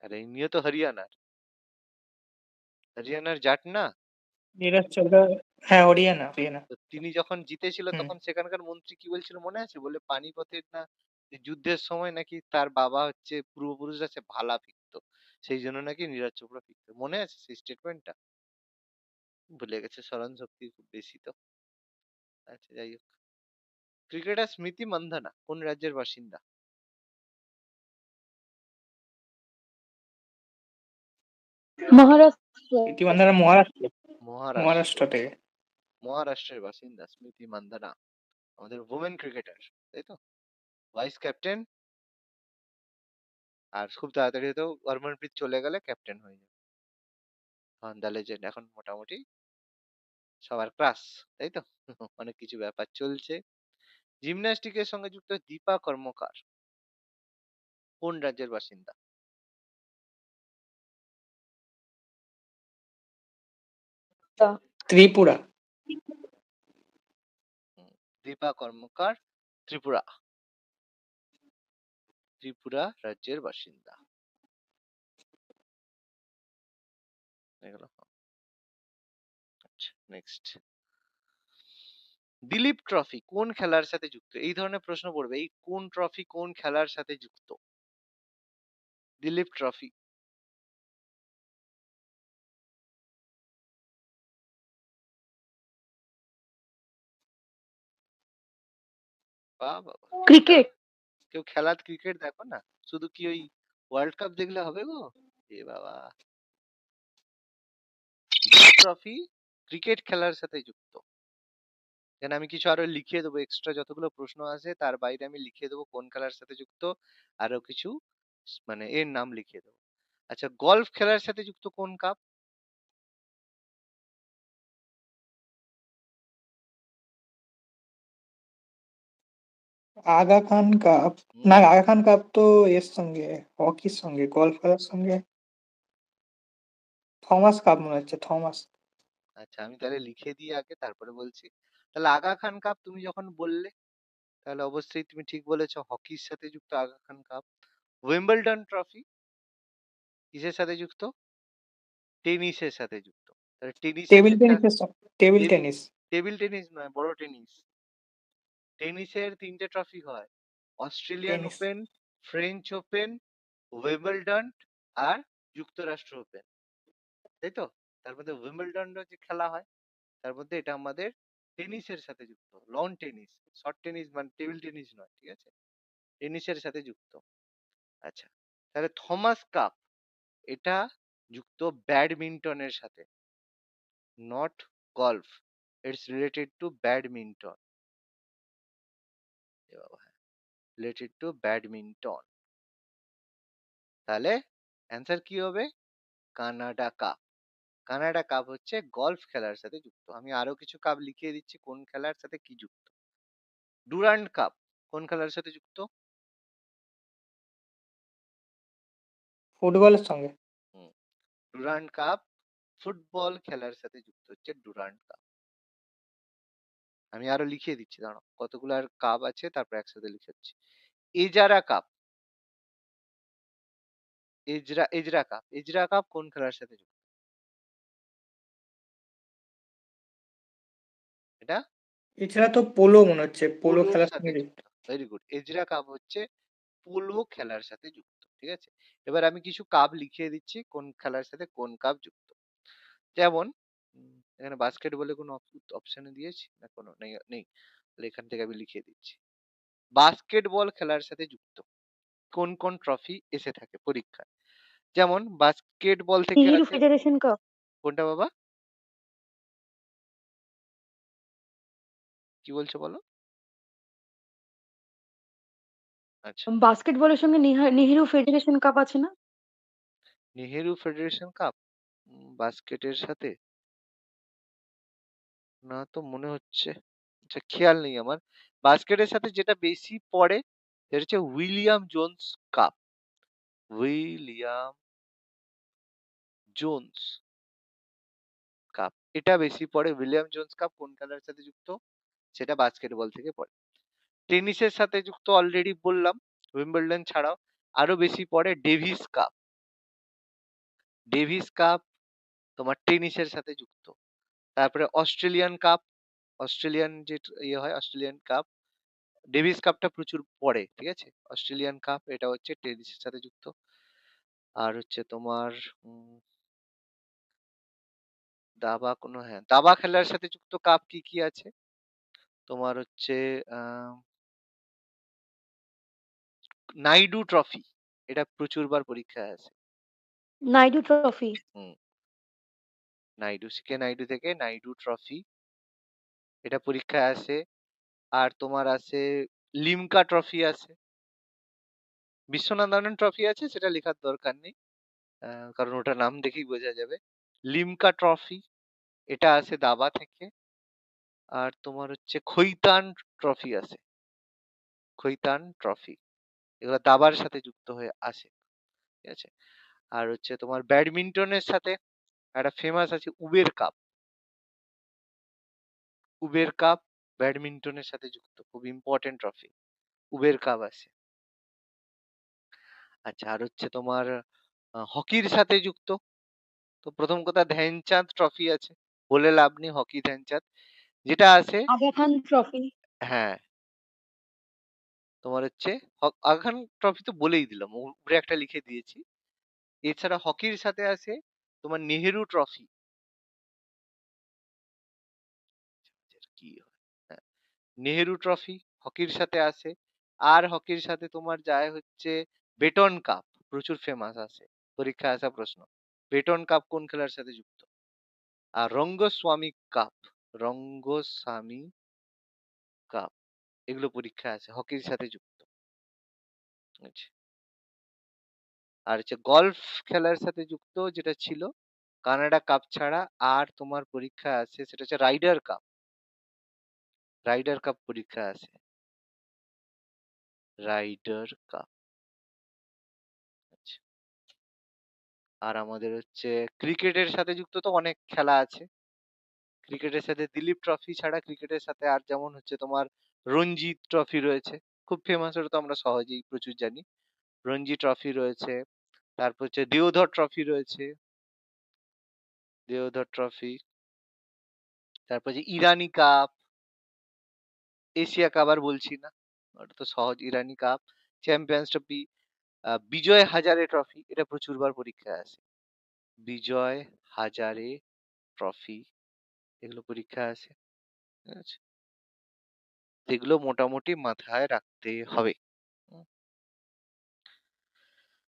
আরে ইনিও তো হরিয়ানার জাট না? নীরজ চোপড়া, হ্যাঁ হরিয়ানা হরিয়ানা। তো তিনি যখন জিতেছিল হুম। তখন সেখানকার মন্ত্রী কি বলছিল মনে আছে? বলে পানিপথের না যে যুদ্ধের সময় নাকি তার বাবা হচ্ছে পূর্বপুরুষরা সে ভালা ফিরতো, সেই জন্য নাকি নীরজ চোপড়া ফিরতো। মনে আছে সেই স্টেটমেন্টটা? ভুলে গেছে, স্মরণ শক্তি খুব বেশি তো। আচ্ছা যাই হোক, ক্রিকেটার স্মৃতি মান্ধানা কোন রাজ্যের বাসিন্দা? মহারাষ্ট্র। ইতিমধ্যে মহারাষ্ট্র, মহারাষ্ট্র। মহারাষ্ট্র থেকে। মহারাষ্ট্রের বাসিন্দা স্মৃতি মান্ধানা, আমাদের ওমেন ক্রিকেটার, তাই তো? ভাইস ক্যাপ্টেন, আর খুব তাড়াতাড়ি হয়তো হরমনপ্রীত চলে গেলে ক্যাপ্টেন হয়ে যাবে। দ্য লেজেন্ড এখন মোটামুটি সবার ক্লাস, তাই তো? অনেক কিছু ব্যাপার চলছে। জিমন্যাস্টিকের সঙ্গে যুক্ত দীপা কর্মকার কোন রাজ্যের বাসিন্দা? ত্রিপুরা। দীপা কর্মকার ত্রিপুরা, ত্রিপুরা রাজ্যের বাসিন্দা। এগুলো আচ্ছা, নেক্সট। দিলীপ ট্রফি কোন খেলার সাথে যুক্ত? এই ধরনের প্রশ্ন পড়বে, এই কোন ট্রফি কোন খেলার সাথে যুক্ত? দিলীপ ট্রফি। বাহ বাবা, ক্রিকেট। কেউ খেলা ক্রিকেট দেখো না, শুধু কি ওই ওয়ার্ল্ড কাপ দেখলে হবে গো? এ বাবা, দিলীপ ট্রফি ক্রিকেট খেলার সাথে যুক্ত। দেন আমি কিছু আরো লিখিয়ে দেবো, এক্সট্রা যতগুলো প্রশ্ন আছে তার বাইরে আমি লিখিয়ে দেবো কোন খেলার সাথে যুক্ত, আরো কিছু মানে এর নাম লিখিয়ে দেবো। আচ্ছা, গলফ খেলার সাথে যুক্ত কোন কাপ? আগা খান কাপ। না, আগা খান কাপ তো এর সঙ্গে, হকির সঙ্গে, গলফ খেলার সঙ্গে। থমাস কাপ মনে হচ্ছে, থমাস। আচ্ছা আমি তাহলে লিখে দিয়ে আগে তারপরে বলছি। তাহলে আগা খান কাপ তুমি যখন বললে, তাহলে অবশ্যই তুমি ঠিক বলেছো, হকির সাথে যুক্ত Aga Khan cup. Wimbledon trophy কিসের সাথে যুক্ত? টেনিসের সাথে যুক্ত। তাহলে টেনিসের টেবিল যে টেনিসের table table tennis. Table tennis নয়, বড় টেনিস। টেনিসের তিনটে ট্রফি হয়, Australian tennis. Open, French Open, Wimbledon আর যুক্তরাষ্ট্র ওপেন, তাই তো? তার মধ্যে উইম্বলডন যে খেলা হয় তার মধ্যে এটা আমাদের টেনিসের সাথে যুক্ত, লন টেনিস, শর্ট টেনিস মানে টেবিল টেনিস নয়, ঠিক আছে? টেনিসের সাথে যুক্ত। আচ্ছা, তাহলে থমাস কাপ এটা যুক্ত ব্যাডমিন্টনের সাথে, not golf, it's related to badminton. Related to badminton. তাহলে অ্যান্সার কি হবে? Canada cup. কানাডা কাপ হচ্ছে গলফ খেলার সাথে যুক্ত। আমি আরো কিছু কাপ লিখিয়ে দিচ্ছি কোন খেলার সাথে কি যুক্ত। ডুরান্ড কাপ কোন খেলার সাথে যুক্ত? ফুটবলের সঙ্গে। ডুরান্ড কাপ ফুটবল খেলার সাথে যুক্ত হচ্ছে ডুরান্ড কাপ। আমি আরো লিখিয়ে দিচ্ছি, দাঁড়াও কতগুলো আর কাপ আছে তারপর একসাথে লিখে দিচ্ছি। Ezra Cup, Ezra Cup, Ezra Cup কোন খেলার সাথে যুক্ত? এটা এছাড়া তো পোলো মনে হচ্ছে, পোলো পোলোর খেলার সাথে সঙ্গে যুক্ত। যুক্ত। ভেরি গুড, এজরা কাপ হচ্ছে পোলো খেলার সাথে যুক্ত, ঠিক আছে? এবার আমি কিছু কাপ লিখিয়ে দিচ্ছি কোন খেলার সাথে কোন কাপ যুক্ত। যেমন এখানে বাস্কেট বলে কোনো অপশনে দিয়েছি না, কোনো নেই নেই, তাহলে এখান থেকে আমি লিখিয়ে দিচ্ছি। বাস্কেটবল খেলার সাথে যুক্ত কোন কোন ট্রফি এসে থাকে পরীক্ষায়? যেমন বাস্কেটবল থেকে নেহেরু আছে, ফেডারেশন কাপ। কোনটা বাবা? কি বলছো বলো? আচ্ছা, বাস্কেটবলের সঙ্গে নেহেরু ফেডারেশন কাপ আছে না? নেহেরু ফেডারেশন কাপ বাস্কেটের সাথে না তো মনে হচ্ছে, আচ্ছা খেয়াল নেই আমার। বাস্কেটের সাথে যেটা বেশি পড়ে সেটা হচ্ছে William Jones cup. William Jones cup, এটা বেশি পড়ে। উইলিয়াম জোন্স কাপ কোন খেলার সাথে যুক্ত? সেটা বাস্কেটবল থেকে পড়ে। টেনিসের সাথে যুক্ত অলরেডি বললাম, উইম্বলডন ছাড়াও আরো বেশি পড়ে ডেভিস কাপ। ডেভিস কাপ তোমার টেনিসের সাথে যুক্ত। তারপরে অস্ট্রেলিয়ান কাপ, অস্ট্রেলিয়ান যে ইয়ে হয় অস্ট্রেলিয়ান কাপ, ডেভিস কাপটা প্রচুর পড়ে, ঠিক আছে। অস্ট্রেলিয়ান কাপ এটা হচ্ছে টেনিসের সাথে যুক্ত। আর হচ্ছে তোমার দাবা কোনো, হ্যাঁ দাবা খেলার সাথে যুক্ত কাপ কি কি আছে? তোমার হচ্ছে নাইডু ট্রফি, এটা প্রচুর বার পরীক্ষায় আসে। নাইডু ট্রফি। হুম, নাইডু, সিকে নাইডু থেকে নাইডু ট্রফি, এটা পরীক্ষায় আসে। আর তোমার আছে লিমকা ট্রফি আছে। বিশ্বনাথন ট্রফি আছে, সেটা লেখার দরকার নেই, কারণ ওটা নাম দেখেই বোঝা যাবে। লিমকা ট্রফি এটা আছে দাবা থেকে। আর তোমার হচ্ছে খৈতান ট্রফি আছে, খৈতান ট্রফি, এগুলো দাবার সাথে যুক্ত হয়ে আসে, ঠিক আছে। আর হচ্ছে তোমার ব্যাডমিন্টনের সাথে একটা ফেমাস আছে উবের কাপ। উবের কাপ ব্যাডমিন্টনের সাথে যুক্ত, খুব ইম্পর্টেন্ট ট্রফি, উবের কাপ আছে। আচ্ছা, আর হচ্ছে তোমার হকির সাথে যুক্ত, তো প্রথম কথা ধ্যানচাঁদ ট্রফি আছে, বলে লাভ নেই, হকি ধ্যানচাঁদ যেটা আছে। আগা খান ট্রফি। হ্যাঁ, তোমার হচ্ছে আগা খান ট্রফি তো বলেই দিলাম, উপরে একটা লিখে দিয়েছি। এছাড়া হকির সাথে আছে তোমার নেহেরু ট্রফি, কি হয়, হ্যাঁ, নেহেরু ট্রফি হকির সাথে আছে। আর হকির সাথে তোমার যায় হচ্ছে বেটন কাপ, প্রচুর ফেমাস আছে, পরীক্ষায় আসা প্রশ্ন। বেটন কাপ কোন খেলার সাথে যুক্ত? আর রঙ্গস্বামী কাপ, রঙ্গস্বামী কাপ, এগুলো পরীক্ষায় আছে, হকির সাথে যুক্ত। আচ্ছা, আর হচ্ছে গলফ খেলার সাথে যুক্ত যেটা ছিল কানাডা কাপ ছাড়া, আর তোমার পরীক্ষা আছে সেটা হচ্ছে রাইডার কাপ, রাইডার কাপ পরীক্ষা আছে, রাইডার কাপ। আচ্ছা, আর আমাদের হচ্ছে ক্রিকেটের সাথে যুক্ত তো অনেক খেলা আছে। ক্রিকেটের সাথে দিলীপ ট্রফি ছাড়া ক্রিকেটের সাথে আর যেমন হচ্ছে তোমার রঞ্জি ট্রফি রয়েছে, খুব ফেমাস, ওটা তো আমরা সহজেই প্রচুর জানি। রঞ্জি ট্রফি রয়েছে, তারপর হচ্ছে দেওধর ট্রফি রয়েছে, দেওধর ট্রফি। তারপর যে ইরানি কাপ, এশিয়া কাপ আর বলছি না, ওটা তো সহজ, ইরানি cup. Champions trophy, Vijay Hazare trophy, এটা প্রচুর বার পরীক্ষায় আসে, বিজয় হাজারে ট্রফি, এগুলো পরীক্ষায় আসে, ঠিক আছে। এগুলো মোটামুটি মাথায় রাখতে হবে। হুম,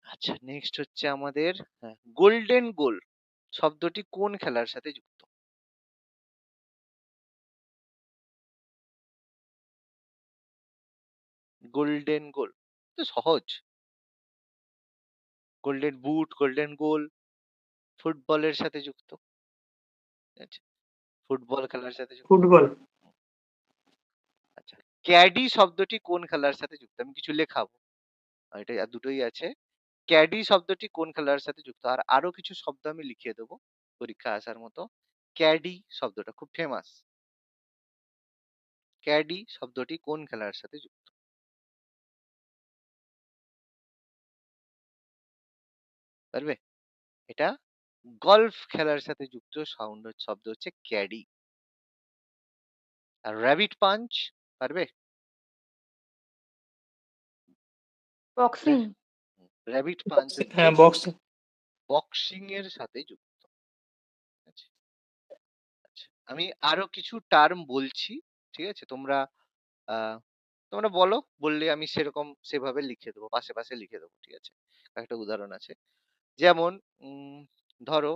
আচ্ছা, নেক্সট হচ্ছে আমাদের গোল্ডেন গোল শব্দটি কোন খেলার সাথে যুক্ত? গোল্ডেন গোল তো সহজ, গোল্ডেন বুট, গোল্ডেন গোল ফুটবলের সাথে যুক্ত, ঠিক আছে, ফুটবল খেলার সাথে যুক্ত। ফুটবল। আচ্ছা, ক্যাডি শব্দটি কোন খেলার সাথে যুক্ত? আমি কিছু লেখাবো, এটা আর দুটোই আছে। ক্যাডি শব্দটি কোন খেলার সাথে যুক্ত? আর আরো কিছু শব্দ আমি লিখিয়ে দেবো পরীক্ষা আসার মতো। ক্যাডি শব্দটা খুব ফেমাস, ক্যাডি শব্দটি কোন খেলার সাথে যুক্ত? পারবে? এটা গলফ খেলার সাথে যুক্ত সাউন্ড শব্দ হচ্ছে ক্যাডি। আর র্যাবিট পাঞ্চ পারবে? বক্সিং। র্যাবিট পাঞ্চ হচ্ছে হ্যাঁ, বক্স। বক্সিং এর সাথে যুক্ত, ঠিক আছে? আচ্ছা, আমি আরো কিছু টার্ম বলছি, ঠিক আছে, তোমরা আহ তোমরা বলো, বললে আমি সেরকম সেভাবে লিখে দেবো, পাশে পাশে লিখে দেবো, ঠিক আছে। একটা উদাহরণ আছে, যেমন ধরো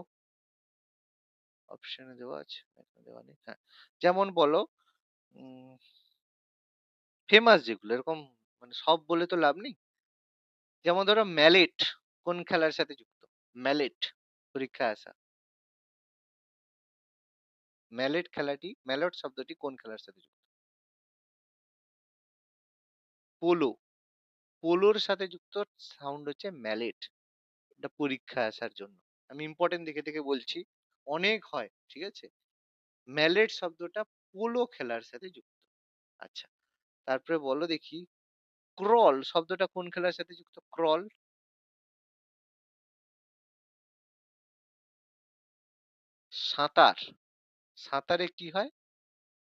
অপশনে দেওয়া আছে, এখানে দেওয়া নেই, হ্যাঁ, যেমন বলো ফেমাস যেগুলো, এরকম মানে সব বলে তো লাভ নেই। যেমন ধরো ম্যালেট কোন খেলার সাথে যুক্ত? ম্যালেট পরীক্ষায় আসা, ম্যালেট খেলাটি, ম্যালেট শব্দটি কোন খেলার সাথে যুক্ত? পোলো, পোলোর সাথে যুক্ত সাউন্ড হচ্ছে ম্যালেট। এটা পরীক্ষায় আসার জন্য আমি ইম্পর্টেন্ট দেখে দেখে বলছি, অনেক হয়, ঠিক আছে। ম্যালেট শব্দটা পোলো খেলার সাথে যুক্ত। আচ্ছা, তারপরে বলো দেখি, ক্রল শব্দটা কোন খেলার সাথে যুক্ত? ক্রল, সাঁতার, সাঁতারে কি হয়?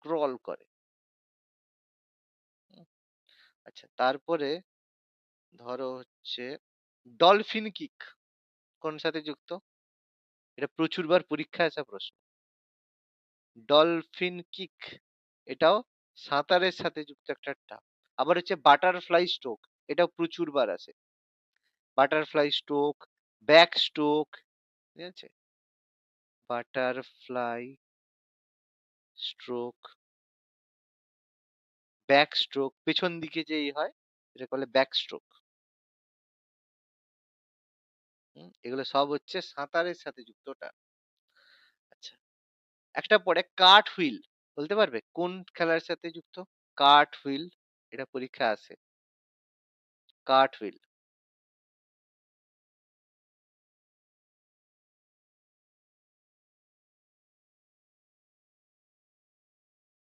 ক্রল করে। হুম, আচ্ছা, তারপরে ধরো হচ্ছে ডলফিন কিক কোন সাথে যুক্ত? এটা প্রচুরবার পরীক্ষায় আসা প্রশ্ন। ডলফিন কিক এটাও সাঁতারের সাথে যুক্ত একটা টার্ম। আবার হচ্ছে বাটারফ্লাই স্ট্রোক, এটাও প্রচুরবার আসে। বাটারফ্লাই স্ট্রোক, ব্যাক স্ট্রোক, ঠিক আছে। বাটারফ্লাই স্ট্রোক, ব্যাক স্ট্রোক, পেছন দিকে যেই হয় এটাকে বলে ব্যাক স্ট্রোক। এগুলো সব হচ্ছে সাঁতারের সাথে যুক্ত টার্ম। আচ্ছা, একটা পরে কার্ট হুইল, বলতে পারবে কোন খেলার সাথে যুক্ত? কার্ট হুইল, এটা পরীক্ষা আসে। কার্ট হুইল,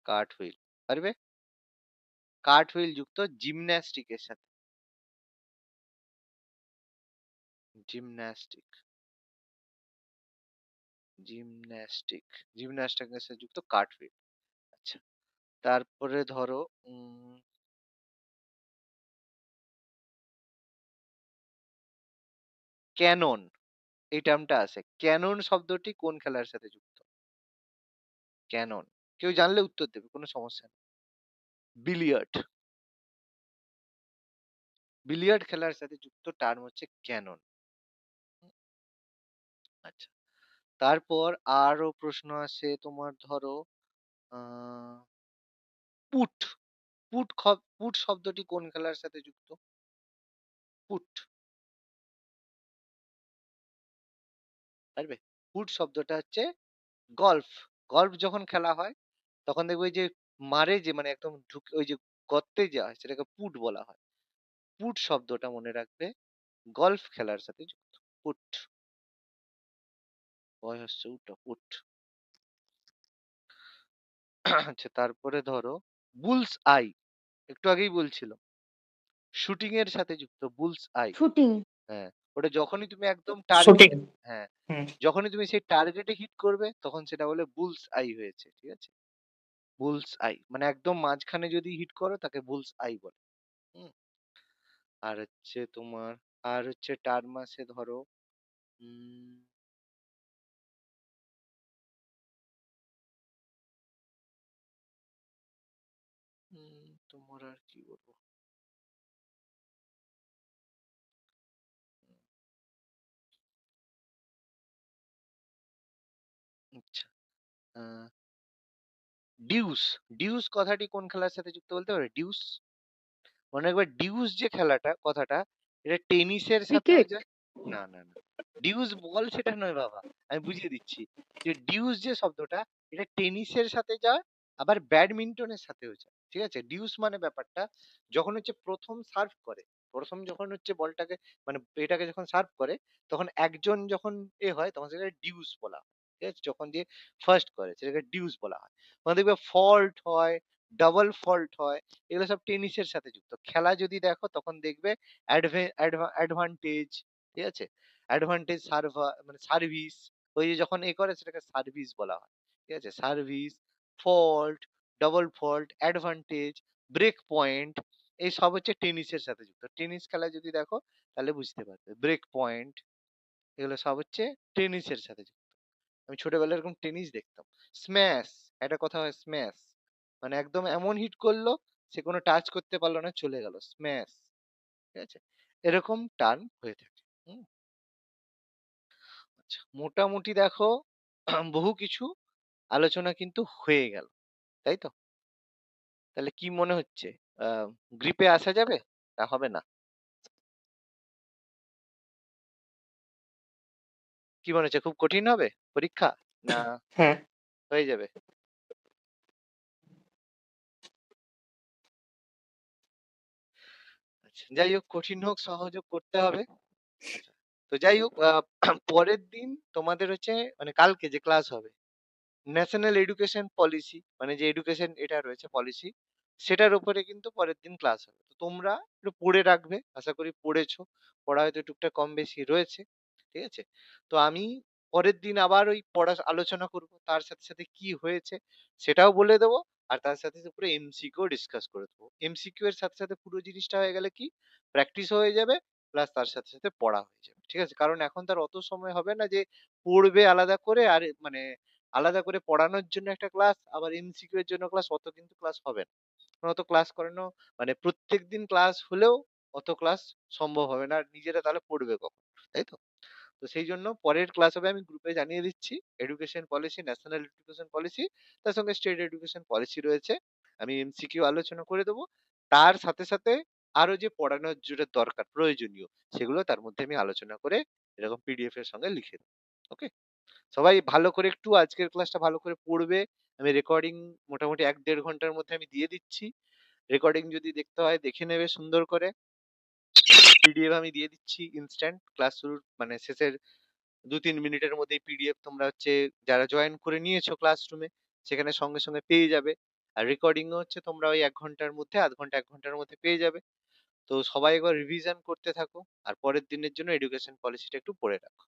কার্ট হুইল পারবে? কার্ট হুইল যুক্ত জিমন্যাস্টিকের সাথে। জিমন্যাস্টিক, জিমন্যাস্টিক, জিমন্যাস্টিকের সাথে যুক্ত কার্ট হুইল। আচ্ছা, তারপরে ধরো ক্যানন, এই টার্মটা আছে। ক্যানন শব্দটি কোন খেলার সাথে যুক্ত? ক্যানন, কেউ জানলে উত্তর দেবে, কোনো সমস্যা নেই। বিলিয়ার্ড, বিলিয়ার্ড খেলার সাথে যুক্ত টার্ম হচ্ছে ক্যানন। আচ্ছা, তারপর আরো প্রশ্ন আছে তোমার, ধরো পুট, পুট শব্দটি কোন খেলার সাথে যুক্ত? পুট পারবে? পুট শব্দটা হচ্ছে গল্ফ। গল্ফ যখন খেলা হয় তখন দেখবে ওই যে মারে, যে মানে একদম ঢুকে ওই যে গর্তে যে হয় সেটাকে পুট বলা হয়। পুট শব্দটা মনে রাখবে, গল্ফ খেলার সাথে যুক্ত। পুট, ভয় হচ্ছে উল্টো পুট। আচ্ছা, তারপরে ধরো বুলস আই, একটু আগেই বলছিলাম, শুটিং এর সাথে যুক্ত বুলস আই। শুটিং, হ্যাঁ, ওটা যখনই তুমি একদম শুটিং। টার্গেট, হ্যাঁ, হুম। যখনই তুমি সেই টার্গেটে হিট করবে তখন সেটা বলে বুলস আই হয়েছে, ঠিক আছে। বুলস আই মানে একদম মাঝখানে যদি হিট করো তাকে বুলস আই বলে। হুম, আর হচ্ছে তোমার, আর হচ্ছে টার্ম আছে ধরো উম, তোমার আর কি বলবো, আচ্ছা, ডিউস, ডিউস কথাটি কোন খেলার সাথে যুক্ত বলতে পারবে? ডিউস, মনে রাখবে ডিউস যে খেলাটা কথাটা, এটা টেনিসের সাথেও ক্রিকেট, যায়। না না না, ডিউস বল সেটা নয় বাবা, আমি বুঝিয়ে দিচ্ছি। যে ডিউস যে শব্দটা, এটা টেনিসের সাথে যায়, আবার ব্যাডমিন্টনের সাথেও যায়, ঠিক আছে। ডিউস মানে ব্যাপারটা যখন হচ্ছে প্রথম সার্ভ করে, প্রথম যখন হচ্ছে বলটাকে মানে এটাকে যখন সার্ভ করে, তখন একজন যখন এ হয় তখন সেটাকে ডিউস বলা হয়, ঠিক আছে। যখন দিয়ে ফার্স্ট করে সেটাকে ডিউস বলা হয়। তখন দেখবে ফল্ট হয়, ডাবল ফল্ট হয়, এগুলো সব টেনিসের সাথে যুক্ত। খেলা যদি দেখো তখন দেখবে অ্যাডভান্টেজ, ঠিক আছে, অ্যাডভান্টেজ সার্ভা মানে সার্ভিস, ওই যে যখন এ করে সেটাকে সার্ভিস বলা হয়, ঠিক আছে। Service, fault, double fault, advantage, break point, এই সব হচ্ছে টেনিসের সাথে যুক্ত। টেনিস খেলা যদি দেখো তাহলে বুঝতে পারবে। ব্রেক পয়েন্ট, এগুলো সব হচ্ছে টেনিসের সাথে যুক্ত। আমি ছোটবেলায় এরকম টেনিস দেখতাম। স্ম্যাশ, একটা কথা হয় স্ম্যাশ, মানে একদম এমন হিট করলো সে কোনো টাচ করতে পারলো না, চলে গেল, স্ম্যাশ, ঠিক আছে। এরকম টার্ন হয়ে থাকে। হুম, আচ্ছা, মোটামুটি দেখো বহু কিছু আলোচনা কিন্তু হয়ে গেল, তাই তো? তাহলে কি মনে হচ্ছে, গ্রিপে আসা যাবে না হবে না? কি মনে হচ্ছে, খুব কঠিন হবে পরীক্ষা না হ্যাঁ। হয়ে যাবে? আচ্ছা, যাই হোক কঠিন হোক সহজ হোক করতে হবে। আচ্ছা, তো যাই হোক পরের দিন তোমাদের হচ্ছে মানে কালকে যে ক্লাস হবে ন্যাশনাল এডুকেশন পলিসি মানে যে এডুকেশন এটা রয়েছে পলিসি সেটার উপরে কিন্তু পরের দিন ক্লাস হবে। তো তোমরা একটু পড়ে রাখবে, আশা করি পড়েছো, পড়া হয়তো টুকটাক কম বেশি রয়েছে, ঠিক আছে? তো আমি পরের দিন আবার ওই পড়া আলোচনা করব, তার সাথে সাথে কি হয়েছে সেটাও বলে দেবো, আর তার সাথে সাথে পুরো এমসিকিউ ডিসকাস করে দেবো। এমসিকিউ এর সাথে সাথে পুরো জিনিসটা হয়ে গেলে কি প্র্যাকটিস হয়ে যাবে, প্লাস তার সাথে সাথে পড়া হয়ে যাবে, ঠিক আছে? কারণ এখন তার অত সময় হবে না যে পড়বে আলাদা করে আর মানে আলাদা করে পড়ানোর জন্য একটা ক্লাস আবার এমসিকিউ এর জন্য ক্লাস, অত কিন্তু ক্লাস হবে না। কারণ অত ক্লাস করানো মানে প্রত্যেকদিন ক্লাস হলেও অত ক্লাস সম্ভব হবে না, আর নিজেরা তাহলে পড়বে কখন, তাই তো? তো সেই জন্য পরের ক্লাস হবে, আমি গ্রুপে জানিয়ে দিচ্ছি, education policy, national education policy, তার সঙ্গে স্টেট এডুকেশন পলিসি রয়েছে, আমি এমসিকিউ আলোচনা করে দেবো। তার সাথে সাথে আরো যে পড়ানোর যেটা দরকার প্রয়োজনীয় সেগুলো তার মধ্যে আমি আলোচনা করে এরকম পিডিএফ এর সঙ্গে লিখে দেবো। ওকে, সবাই ভালো করে একটু আজকের ক্লাসটা ভালো করে পড়বে। আমি রেকর্ডিং মোটামুটি ১-১.৫ ঘন্টার মধ্যে আমি দিয়ে দিচ্ছি। রেকর্ডিং যদি দেখতে হয় দেখে নেবে সুন্দর করে। পিডিএফ আমি দিয়ে দিচ্ছি ইনস্ট্যান্ট, ক্লাস শুরুর মানে শেষের ২-৩ মিনিটের মধ্যেই পিডিএফ তোমরা হচ্ছে যারা জয়েন করে নিয়েছো ক্লাসরুমে সেখানে সঙ্গে সঙ্গে পেয়ে যাবে। আর রেকর্ডিং ও হচ্ছে তোমরা ওই ১ ঘন্টার মধ্যে, ০.৫ ঘন্টা ১ ঘন্টার মধ্যে পেয়ে যাবে। তো সবাই একবার রিভিশন করতে থাকো আর পরের দিনের জন্য এডুকেশন পলিসিটা একটু পড়ে রাখো।